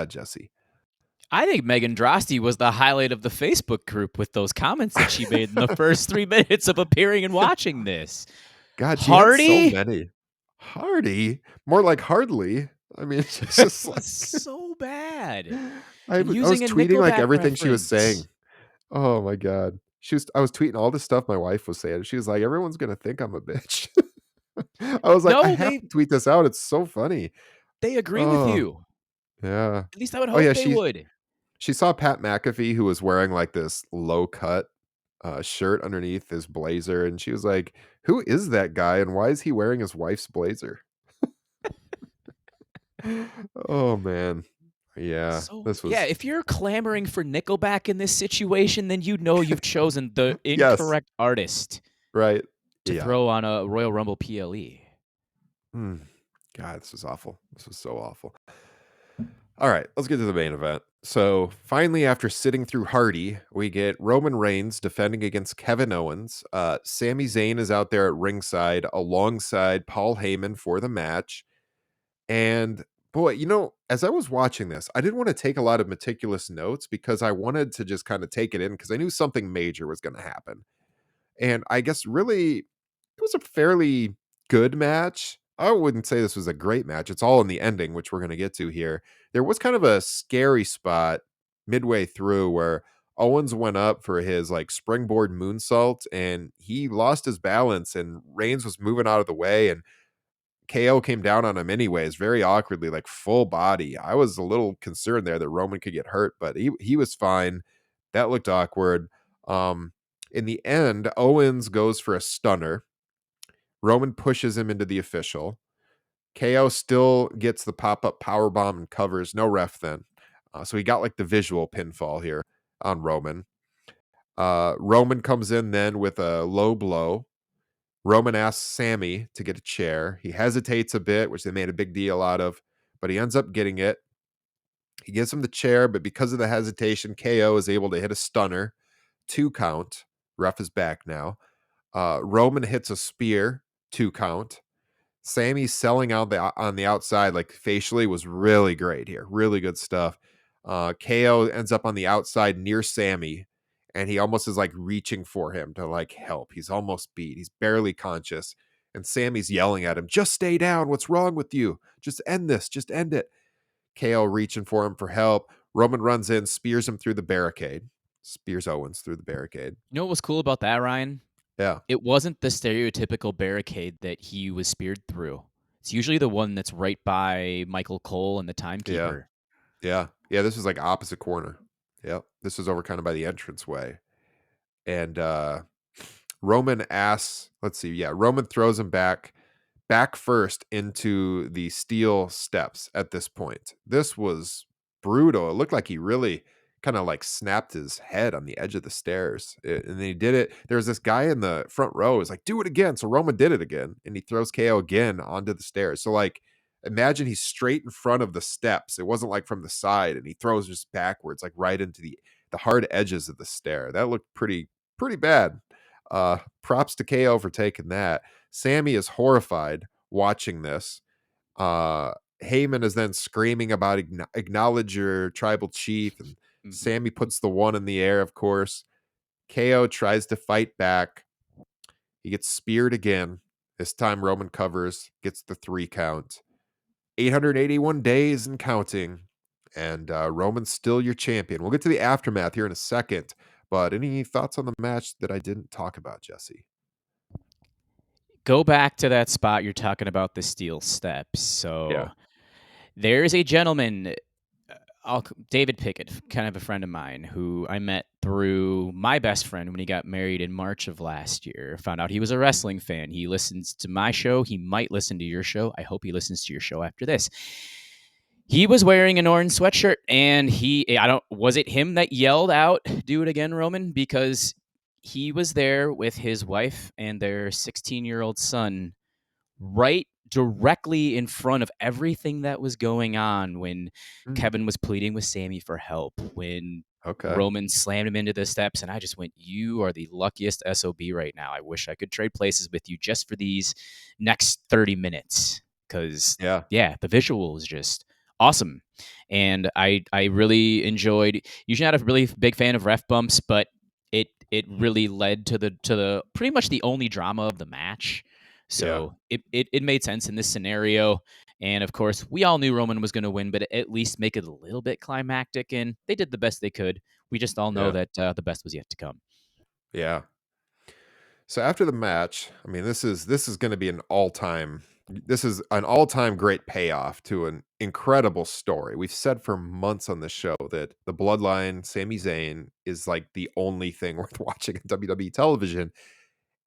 Jesse. I think Megan Drosty was the highlight of the Facebook group with those comments that she made in the first 3 minutes of appearing and watching this. God, she had so Hardy? many. Hardy, more like hardly. I mean, it's It just was like so bad. I And was I was using a tweeting like Nickelback everything she was saying. reference. Oh my god. I was tweeting all the stuff my wife was saying. She was like, everyone's gonna think I'm a bitch. I was like, I No, have to tweet this out. It's so funny. they agree with Oh, you. yeah. At least I would Oh hope yeah, they would. she saw Pat McAfee who was wearing like this low cut shirt underneath his blazer, and she was like, "Who is that guy, and why is he wearing his wife's blazer?" Oh man, yeah, So, this yeah, was if you're clamoring for Nickelback in this situation, then you know you've chosen the yes, incorrect artist right, to yeah. throw on a Royal Rumble PLE. Mm. God, this was awful. This was so awful. All right, let's get to the main event. So finally, after sitting through Hardy, we get Roman Reigns defending against Kevin Owens. Sami Zayn is out there at ringside alongside Paul Heyman for the match. And boy, as I was watching this, I didn't want to take a lot of meticulous notes because I wanted to just kind of take it in because I knew something major was going to happen. And I guess really it was a fairly good match. I wouldn't say this was a great match. It's all in the ending, which we're going to get to here. There was kind of a scary spot midway through where Owens went up for his like springboard moonsault and he lost his balance and Reigns was moving out of the way and KO came down on him anyways, very awkwardly, like full body. I was a little concerned there that Roman could get hurt, but he was fine. That looked awkward. Um, in the end, Owens goes for a stunner. Roman pushes him into the official. KO still gets the pop up power bomb and covers. No ref then. So he got like the visual pinfall here on Roman. Roman comes in then with a low blow. Roman asks Sammy to get a chair. He hesitates a bit, which they made a big deal out of, but he ends up getting it. He gives him the chair, but because of the hesitation, KO is able to hit a stunner, 2 count. Ref is back now. Roman hits a spear, 2 count. Sammy's selling out on the outside, like facially, was really great here. Really good stuff. KO ends up on the outside near Sammy, and he almost is like reaching for him to like help. He's almost beat. He's barely conscious. And Sammy's yelling at him, just stay down. What's wrong with you? Just end this. Just end it. KO reaching for him for help. Roman runs in, spears him through the barricade. Spears Owens through the barricade. You know what was cool about that, Ryan? Yeah. It wasn't the stereotypical barricade that he was speared through. It's usually the one that's right by Michael Cole and the Yeah. timekeeper. Yeah. Yeah. This was like opposite corner. Yep. This was over kind of by the entranceway. And Roman asks, let's see, yeah, Roman throws him back first into the steel steps at this point. This was brutal. It looked like he really kind of like snapped his head on the edge of the stairs. And then he did it. There was this guy in the front row who was like, do it again. So Roman did it again. And he throws KO again onto the stairs. So like imagine he's straight in front of the steps. It wasn't like from the side, and he throws just backwards, like right into the hard edges of the stair. That looked pretty bad. Props to KO for taking that. Sammy is horrified watching this. Uh, Heyman is then screaming about acknowledge your tribal chief, and Mhm. Sammy puts the one in the air, of course. KO tries to fight back. He gets speared again. This time Roman covers, gets the 3 count. 881 days and counting, and Roman's still your champion. We'll get to the aftermath here in a second, but any thoughts on the match that I didn't talk about, Jesse? Go back to that spot you're talking about, the steel steps. Yeah. So there's a gentleman, David Pickett, kind of a friend of mine, who I met through my best friend when he got married in March of last year. Found out he was a wrestling fan. He listens to my show. He might listen to your show. I hope he listens to your show after this. He was wearing an orange sweatshirt, and I don't, was it him that yelled out, "Do it again, Roman?" Because he was there with his wife and their 16-year-old son, right directly in front of everything that was going on when Mm, Kevin was pleading with Sami for help, when okay. Roman slammed him into the steps. And I just went, "You are the luckiest SOB right now. I wish I could trade places with you just for these next 30 minutes." Because, Yeah. yeah, the visual is just awesome. And I really enjoyed, usually not a really big fan of ref bumps, but it really led to the pretty much the only drama of the match. Yeah. So it made sense in this scenario. And of course, we all knew Roman was going to win, but at least make it a little bit climactic. And they did the best they could. We just all know Yeah. that the best was yet to come. Yeah. So after the match, I mean, this is going to be an all-time this is an all-time great payoff to an incredible story. We've said for months on this show that the Bloodline, Sami Zayn, is like the only thing worth watching on WWE television,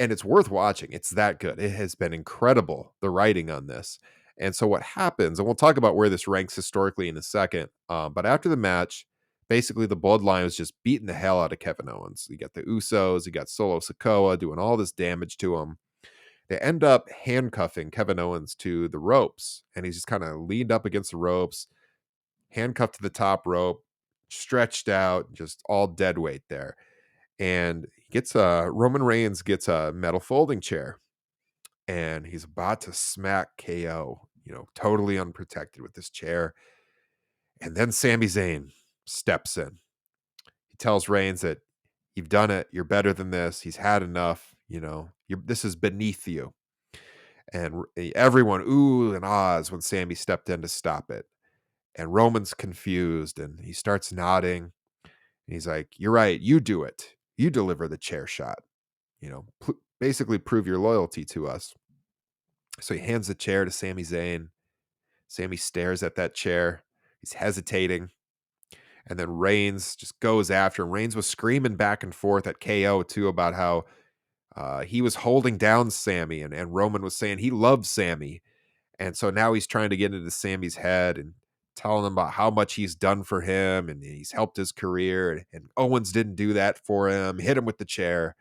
and it's worth watching. It's that good. It has been incredible, the writing on this. And so what happens, and we'll talk about where this ranks historically in a second, but after the match, basically the Bloodline was just beating the hell out of Kevin Owens. You got the Usos, you got Solo Sikoa doing all this damage to him. They end up handcuffing Kevin Owens to the ropes, and he's just kind of leaned up against the ropes, handcuffed to the top rope, stretched out, just all dead weight there. And he gets a Roman Reigns gets a metal folding chair, and he's about to smack KO, totally unprotected with this chair. And then Sami Zayn steps in. He tells Reigns that you've done it. You're better than this. He's had enough. This is beneath you. And everyone ooh and ahs when Sammy stepped in to stop it. And Roman's confused and he starts nodding. And he's like, "You're right. You do it. You deliver the chair shot. Basically prove your loyalty to us." So he hands the chair to Sami Zayn. Sammy stares at that chair. He's hesitating. And then Reigns just goes after him. Reigns was screaming back and forth at KO too about how he was holding down Sammy, and Roman was saying he loves Sammy. And so now he's trying to get into Sammy's head and telling him about how much he's done for him and he's helped his career. And Owens didn't do that for him, hit him with the chair.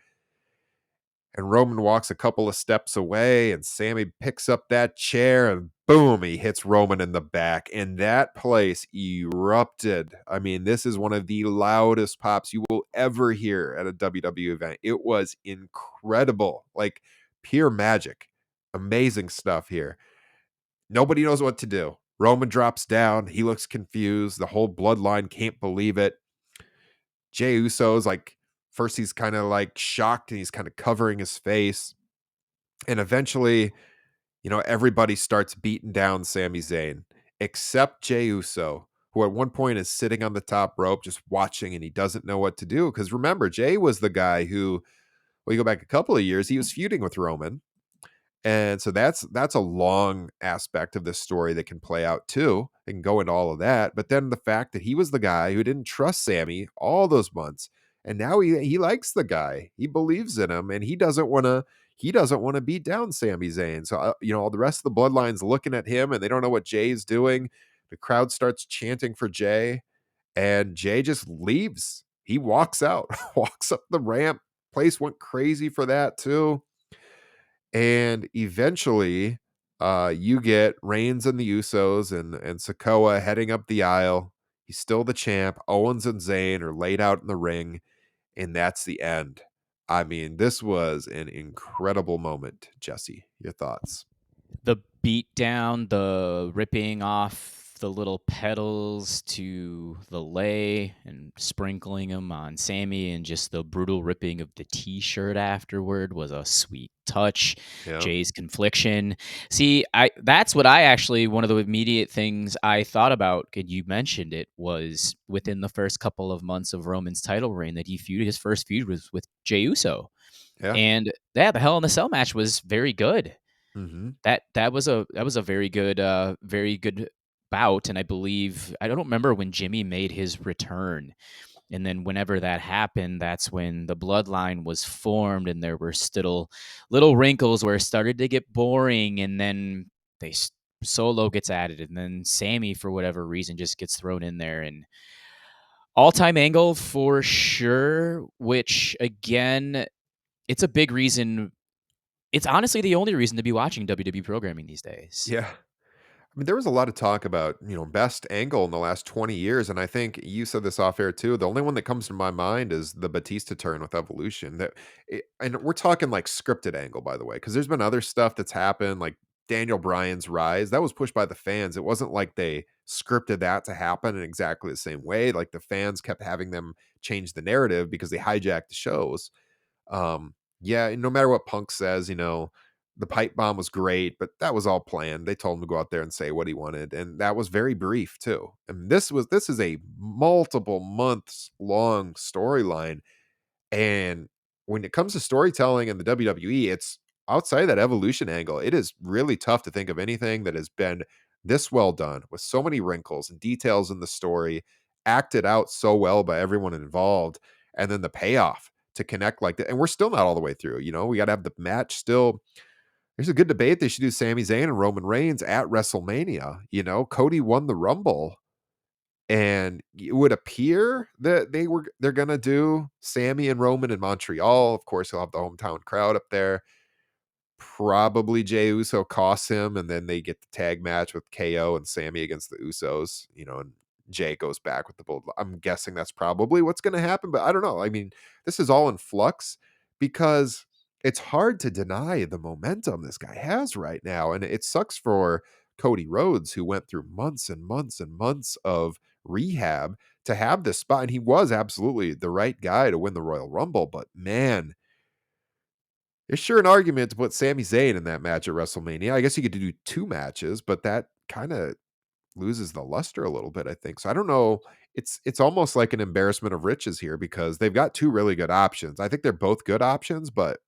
And Roman walks a couple of steps away, and Sammy picks up that chair, and boom, he hits Roman in the back. And that place erupted. I mean, this is one of the loudest pops you will ever hear at a WWE event. It was incredible, like pure magic. Amazing stuff here. Nobody knows what to do. Roman drops down. He looks confused. The whole bloodline can't believe it. Jey Uso's like, first he's kind of like shocked and he's kind of covering his face. And eventually, everybody starts beating down Sami Zayn, except Jey Uso, who at one point is sitting on the top rope just watching and he doesn't know what to do. Because remember, Jey was the guy who, well, you go back a couple of years, he was feuding with Roman. And so that's a long aspect of this story that can play out too. It can go into all of that. But then the fact that he was the guy who didn't trust Sammy all those months, and now he likes the guy. He believes in him, and he doesn't want to beat down Sami Zayn. So all the rest of the bloodlines looking at him, and they don't know what Jay's doing. The crowd starts chanting for Jay, and Jay just leaves. He walks out, walks up the ramp. Place went crazy for that too. And eventually, you get Reigns and the Usos and Sikoa heading up the aisle. He's still the champ. Owens and Zayn are laid out in the ring, and that's the end. I mean, this was an incredible moment, Jesse. Your thoughts? The beat down, the ripping off the little petals to the lei and sprinkling them on Sammy, and just the brutal ripping of the T-shirt afterward was a sweet touch. Yeah. Jay's confliction. See, that's what I actually, one of the immediate things I thought about, and you mentioned it, was within the first couple of months of Roman's title reign that his first feud was with Jey Uso. Yeah. And yeah, the Hell in the Cell match was very good. Mhm. That was a very good bout, and I don't remember when Jimmy made his return, and then whenever that happened, that's when the Bloodline was formed, and there were still little wrinkles where it started to get boring, and then they Solo gets added, and then Sammy for whatever reason just gets thrown in there, and all-time angle for sure. Which again, it's a big reason. It's honestly the only reason to be watching WWE programming these days. Yeah. I mean, there was a lot of talk about, best angle in the last 20 years, and I think you said this off air too. The only one that comes to my mind is the Batista turn with Evolution. And we're talking like scripted angle, by the way, because there's been other stuff that's happened, like Daniel Bryan's rise. That was pushed by the fans. It wasn't like they scripted that to happen in exactly the same way. Like the fans kept having them change the narrative because they hijacked the shows. Yeah, and no matter what Punk says, the pipe bomb was great, but that was all planned. They told him to go out there and say what he wanted, and that was very brief too. And this is a multiple months long storyline, and when it comes to storytelling in the WWE, it's outside of that evolution angle. It is really tough to think of anything that has been this well done with so many wrinkles and details in the story, acted out so well by everyone involved, and then the payoff to connect like that. And we're still not all the way through. We got to have the match still. There's a good debate they should do Sami Zayn and Roman Reigns at WrestleMania. Cody won the Rumble, and it would appear that they're gonna do Sammy and Roman in Montreal. Of course, he'll have the hometown crowd up there. Probably Jey Uso costs him, and then they get the tag match with KO and Sammy against the Usos, and Jey goes back with the bull. I'm guessing that's probably what's going to happen, but I don't know. I mean, this is all in flux because it's hard to deny the momentum this guy has right now. And it sucks for Cody Rhodes, who went through months and months and months of rehab to have this spot. And he was absolutely the right guy to win the Royal Rumble, but man, there's sure an argument to put Sami Zayn in that match at WrestleMania. I guess you could do 2 matches, but that kinda loses the luster a little bit, I think. So I don't know. It's almost like an embarrassment of riches here because they've got 2 really good options. I think they're both good options, but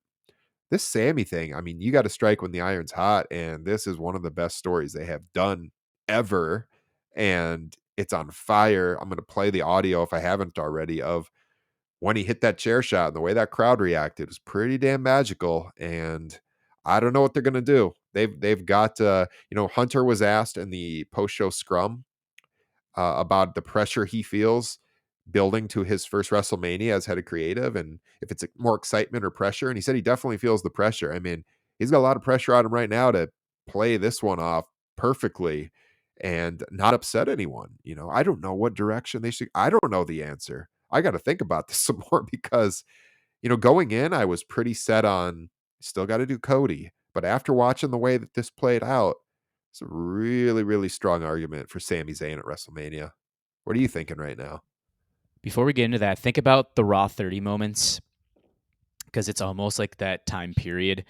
this Sammy thing, I mean, you gotta strike when the iron's hot, and this is one of the best stories they have done ever, and it's on fire. I'm gonna play the audio, if I haven't already, of when he hit that chair shot and the way that crowd reacted was pretty damn magical. And I don't know what they're gonna do. They've got Hunter was asked in the post show scrum about the pressure he feels building to his first WrestleMania as head of creative, and if it's more excitement or pressure. And he said he definitely feels the pressure. I mean, he's got a lot of pressure on him right now to play this one off perfectly and not upset anyone. I don't know what direction they should. I don't know the answer. I got to think about this some more because going in, I was pretty set on still got to do Cody. But after watching the way that this played out, it's a really, really strong argument for Sami Zayn at WrestleMania. What are you thinking right now? Before we get into that, think about the Raw 30 moments, because it's almost like that time period.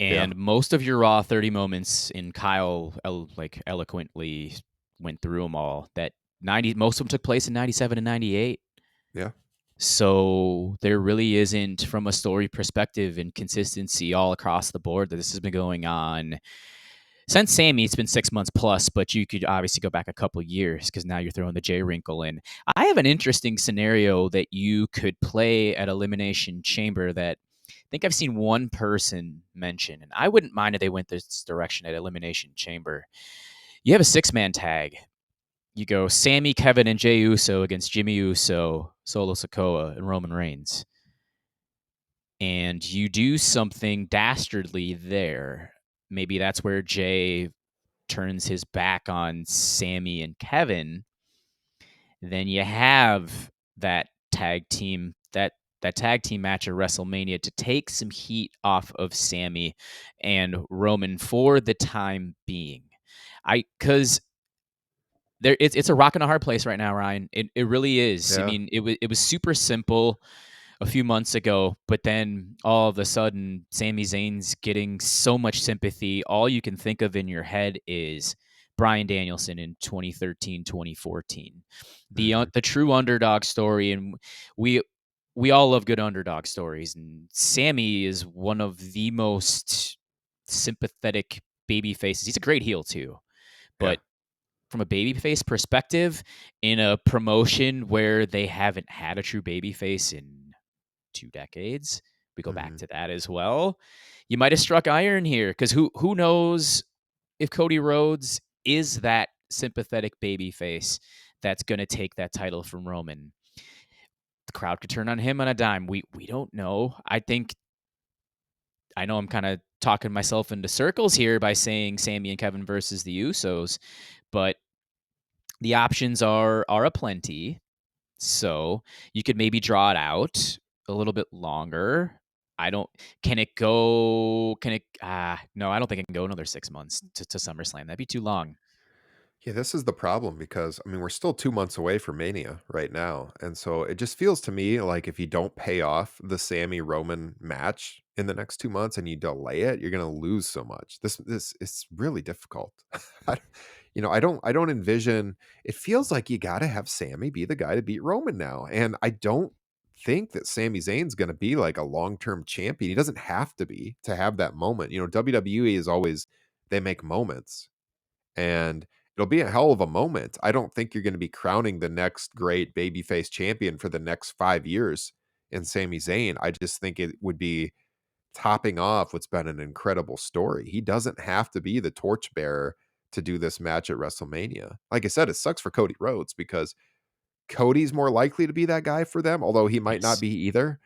Yeah, And most of your Raw 30 moments, and Kyle eloquently went through them all, that 90, most of them took place in 97 and 98. yeah, So there really isn't, from a story perspective and consistency all across the board, that this has been going on since Sammy. It's been 6 months plus, but you could obviously go back a couple years because now you're throwing the J wrinkle in. I have an interesting scenario that you could play at Elimination Chamber that I think I've seen one person mention, and I wouldn't mind if they went this direction at Elimination Chamber. You have a 6-man tag. You go Sammy, Kevin, and Jey Uso against Jimmy Uso, Solo Sikoa, and Roman Reigns. And you do something dastardly there. Maybe that's where Jey turns his back on Sammy and Kevin. Then you have that tag team that tag team match at WrestleMania to take some heat off of Sammy and Roman for the time being. Because it's a rock and a hard place right now, Ryan. It really is. I Yeah. mean, it was super simple a few months ago, but then all of a sudden, Sami Zayn's getting so much sympathy. All you can think of in your head is Bryan Danielson in 2013, 2014, Mhm. the true underdog story, and we we all love good underdog stories, and Sammy is one of the most sympathetic baby faces. He's a great heel too, Yeah. but from a babyface perspective, in a promotion where they haven't had a true babyface in 2 decades, we go back Mhm. to that as well. You might have struck iron here because who knows if Cody Rhodes is that sympathetic babyface that's going to take that title from Roman. The crowd could turn on him on a dime. We don't know. I know I'm kind of talking myself into circles here by saying Sammy and Kevin versus the Usos, but the options are aplenty. So you could maybe draw it out a little bit longer. I don't. Can it go? Can it? No, I don't think it can go another 6 months to SummerSlam. That'd be too long. Yeah, this is the problem because I mean we're still 2 months away from Mania right now, and so it just feels to me like if you don't pay off the Sammy Roman match in the next 2 months and you delay it, you're gonna lose so much. This is really difficult. I, I don't envision. It feels like you got to have Sammy be the guy to beat Roman now, and I don't think that Sami Zayn's going to be like a long term champion. He doesn't have to be to have that moment. WWE is always they make moments and it'll be a hell of a moment. I don't think you're going to be crowning the next great babyface champion for the next 5 years in Sami Zayn. I just think it would be topping off what's been an incredible story. He doesn't have to be the torchbearer to do this match at WrestleMania. Like I said, it sucks for Cody Rhodes because Cody's more likely to be that guy for them, although he might not Yes. be either.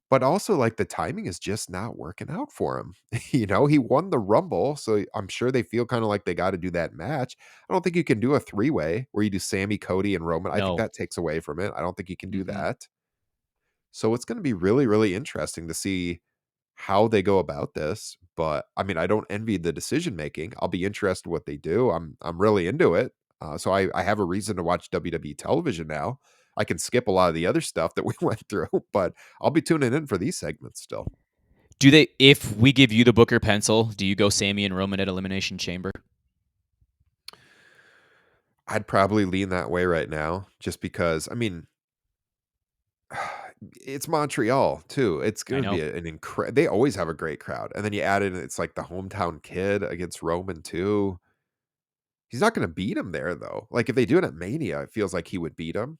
But also, like, the timing is just not working out for him. He won the Rumble, so I'm sure they feel kinda like they gotta do that match. I don't think you can do a three-way where you do Sammy, Cody, and Roman. I think No. that takes away from it. I don't think you can do Mm-mm. that. So it's gonna be really, really interesting to see how they go about this, but, I mean, I don't envy the decision making. I'll be interested what they do. I'm really into it. So I have a reason to watch WWE television now. I can skip a lot of the other stuff that we went through, but I'll be tuning in for these segments still. Do they? If we give you the Booker pencil, do you go Sammy and Roman at Elimination Chamber? I'd probably lean that way right now just because, I mean, it's Montreal too. It's I gonna be know. an incredible. They always have a great crowd, and then you add in it's like the hometown kid against Roman too. He's not gonna beat him there though. Like if they do it at Mania, it feels like he would beat him.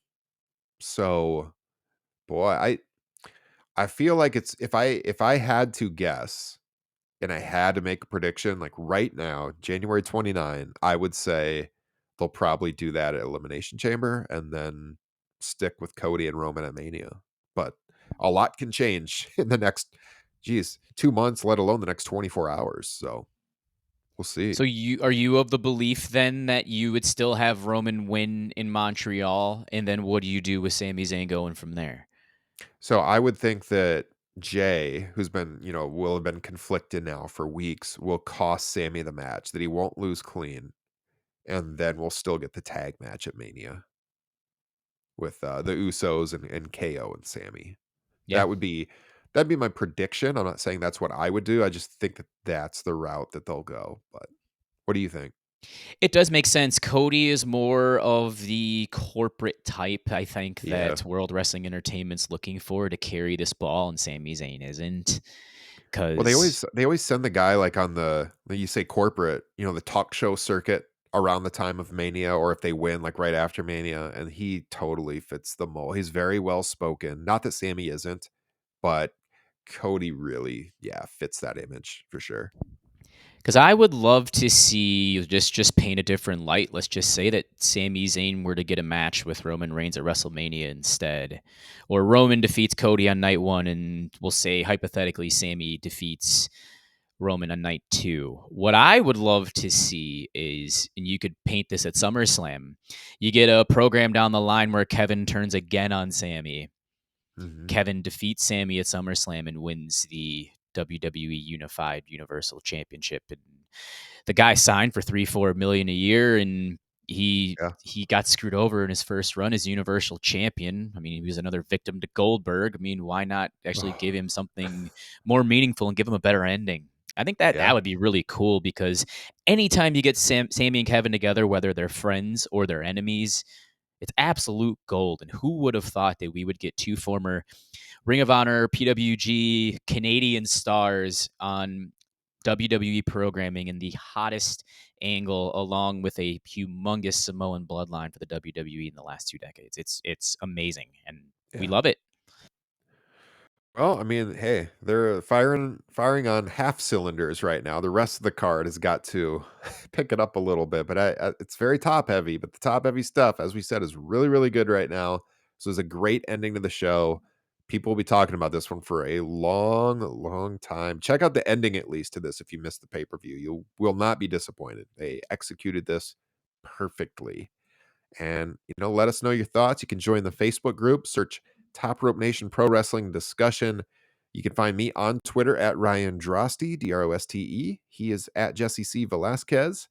So, boy, I feel like it's if I had to guess and I had to make a prediction, like right now, January 29, I would say they'll probably do that at Elimination Chamber and then stick with Cody and Roman at Mania. But a lot can change in the next, geez, 2 months, let alone the next 24 hours. So we'll see. So you of the belief then that you would still have Roman win in Montreal, and then what do you do with Sami Zayn going from there? So I would think that Jay, who's been, will have been conflicted now for weeks, will cost Sammy the match, that he won't lose clean. And then we'll still get the tag match at Mania with the Usos and KO and Sammy. Yeah. That'd be my prediction. I'm not saying that's what I would do. I just think that that's the route that they'll go. But what do you think? It does make sense. Cody is more of the corporate type, I think, Yeah. that World Wrestling Entertainment's looking for to carry this ball, and Sami Zayn isn't. Well, they Because always they always send the guy like on you say corporate, the talk show circuit around the time of Mania, or if they win like right after Mania, and he totally fits the mold. He's very well spoken. Not that Sammy isn't, but Cody really, yeah, fits that image for sure. I would love to see just paint a different light. Let's just say that Sami Zayn were to get a match with Roman Reigns at WrestleMania instead, or Roman defeats Cody on night one, and we'll say hypothetically Sami defeats Roman on night two. What I would love to see is, and you could paint this at SummerSlam, you get a program down the line where Kevin turns again on Sami. Mhm. Kevin defeats Sami at SummerSlam and wins the WWE Unified Universal Championship. And the guy signed for 3-4 million a year, and he Yeah. he got screwed over in his first run as Universal Champion. I mean, he was another victim to Goldberg. I mean, why not actually give him something more meaningful and give him a better ending? I think that Yeah. that would be really cool because anytime you get Sammy and Kevin together, whether they're friends or they're enemies, it's absolute gold. And who would have thought that we would get two former Ring of Honor, PWG, Canadian stars on WWE programming in the hottest angle, along with a humongous Samoan bloodline for the WWE in the last 2 decades. It's amazing, and we Yeah. love it. Well, I mean, hey, they're firing on half cylinders right now. The rest of the card has got to pick it up a little bit, but it's very top heavy. But the top heavy stuff, as we said, is really really good right now. So it's a great ending to the show. People will be talking about this one for a long, long time. Check out the ending at least to this if you missed the pay per view. You will not be disappointed. They executed this perfectly. And, let us know your thoughts. You can join the Facebook group, search Top Rope Nation Pro Wrestling Discussion. You can find me on Twitter at Ryan Droste, Droste. He is at Jesse C. Velasquez.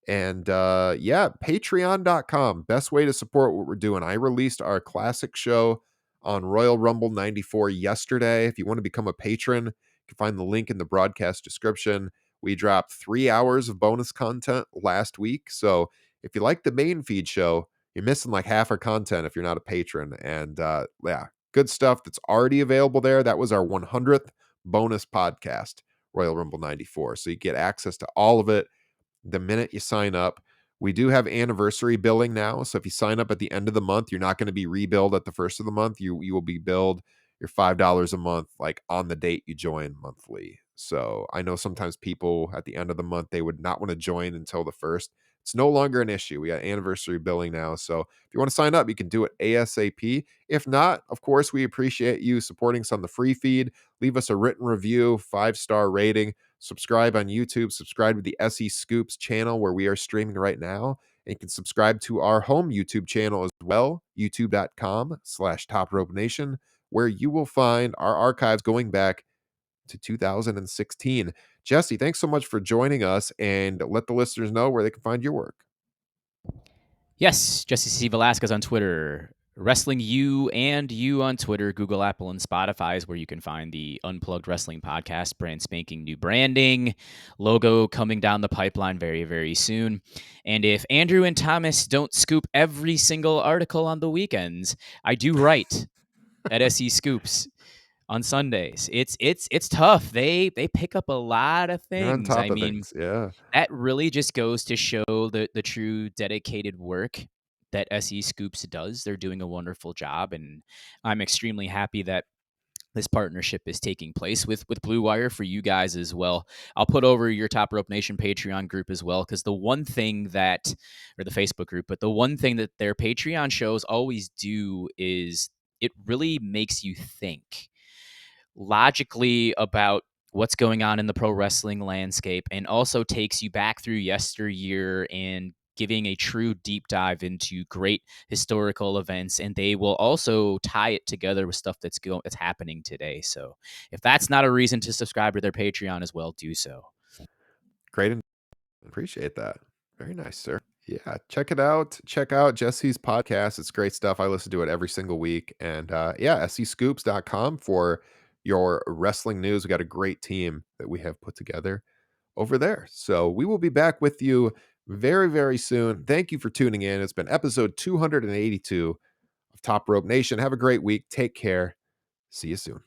And yeah, patreon.com. Best way to support what we're doing. I released our classic show on Royal Rumble 94 yesterday. If you want to become a patron, you can find the link in the broadcast description. We dropped 3 hours of bonus content last week. So if you like the main feed show, you're missing like half our content if you're not a patron. And yeah, good stuff that's already available there. That was our 100th bonus podcast, Royal Rumble 94. So you get access to all of it the minute you sign up. We do have anniversary billing now. So if you sign up at the end of the month, you're not going to be rebilled at the first of the month. You will be billed your $5 a month, like on the date you join monthly. So I know sometimes people at the end of the month, they would not want to join until the first. It's no longer an issue. We got anniversary billing now. So if you want to sign up, you can do it ASAP. If not, of course, we appreciate you supporting us on the free feed. Leave us a written review, 5-star rating. Subscribe on YouTube. Subscribe to the SE Scoops channel where we are streaming right now. And you can subscribe to our home YouTube channel as well, youtube.com/Top Rope Nation, where you will find our archives going back to 2016. Jesse, thanks so much for joining us, and let the listeners know where they can find your work. Yes, Jesse C. Velasquez on Twitter. Wrestling You and You on Twitter, Google, Apple, and Spotify is where you can find the Unplugged Wrestling Podcast, brand spanking new branding, logo coming down the pipeline very, very soon. And if Andrew and Thomas don't scoop every single article on the weekends, I do write at SE Scoops on Sundays. It's tough. They pick up a lot of You're on things. top I of mean, things. Yeah. that really just goes to show the true dedicated work that SE Scoops does. They're doing a wonderful job, and I'm extremely happy that this partnership is taking place with Blue Wire for you guys as well. I'll put over your Top Rope Nation Patreon group as well, because the one thing that, or the Facebook group, but the one thing that their Patreon shows always do is it really makes you think logically about what's going on in the pro wrestling landscape and also takes you back through yesteryear and giving a true deep dive into great historical events, and they will also tie it together with stuff that's happening today. So if that's not a reason to subscribe to their Patreon as well, do so. Great. Appreciate that. Very nice, sir. Yeah, check it out. Check out Jesse's podcast. It's great stuff. I listen to it every single week. And yeah, scoops.com for your wrestling news. We got a great team that we have put together over there. So we will be back with you very, very soon. Thank you for tuning in. It's been episode 282 of Top Rope Nation. Have a great week. Take care. See you soon.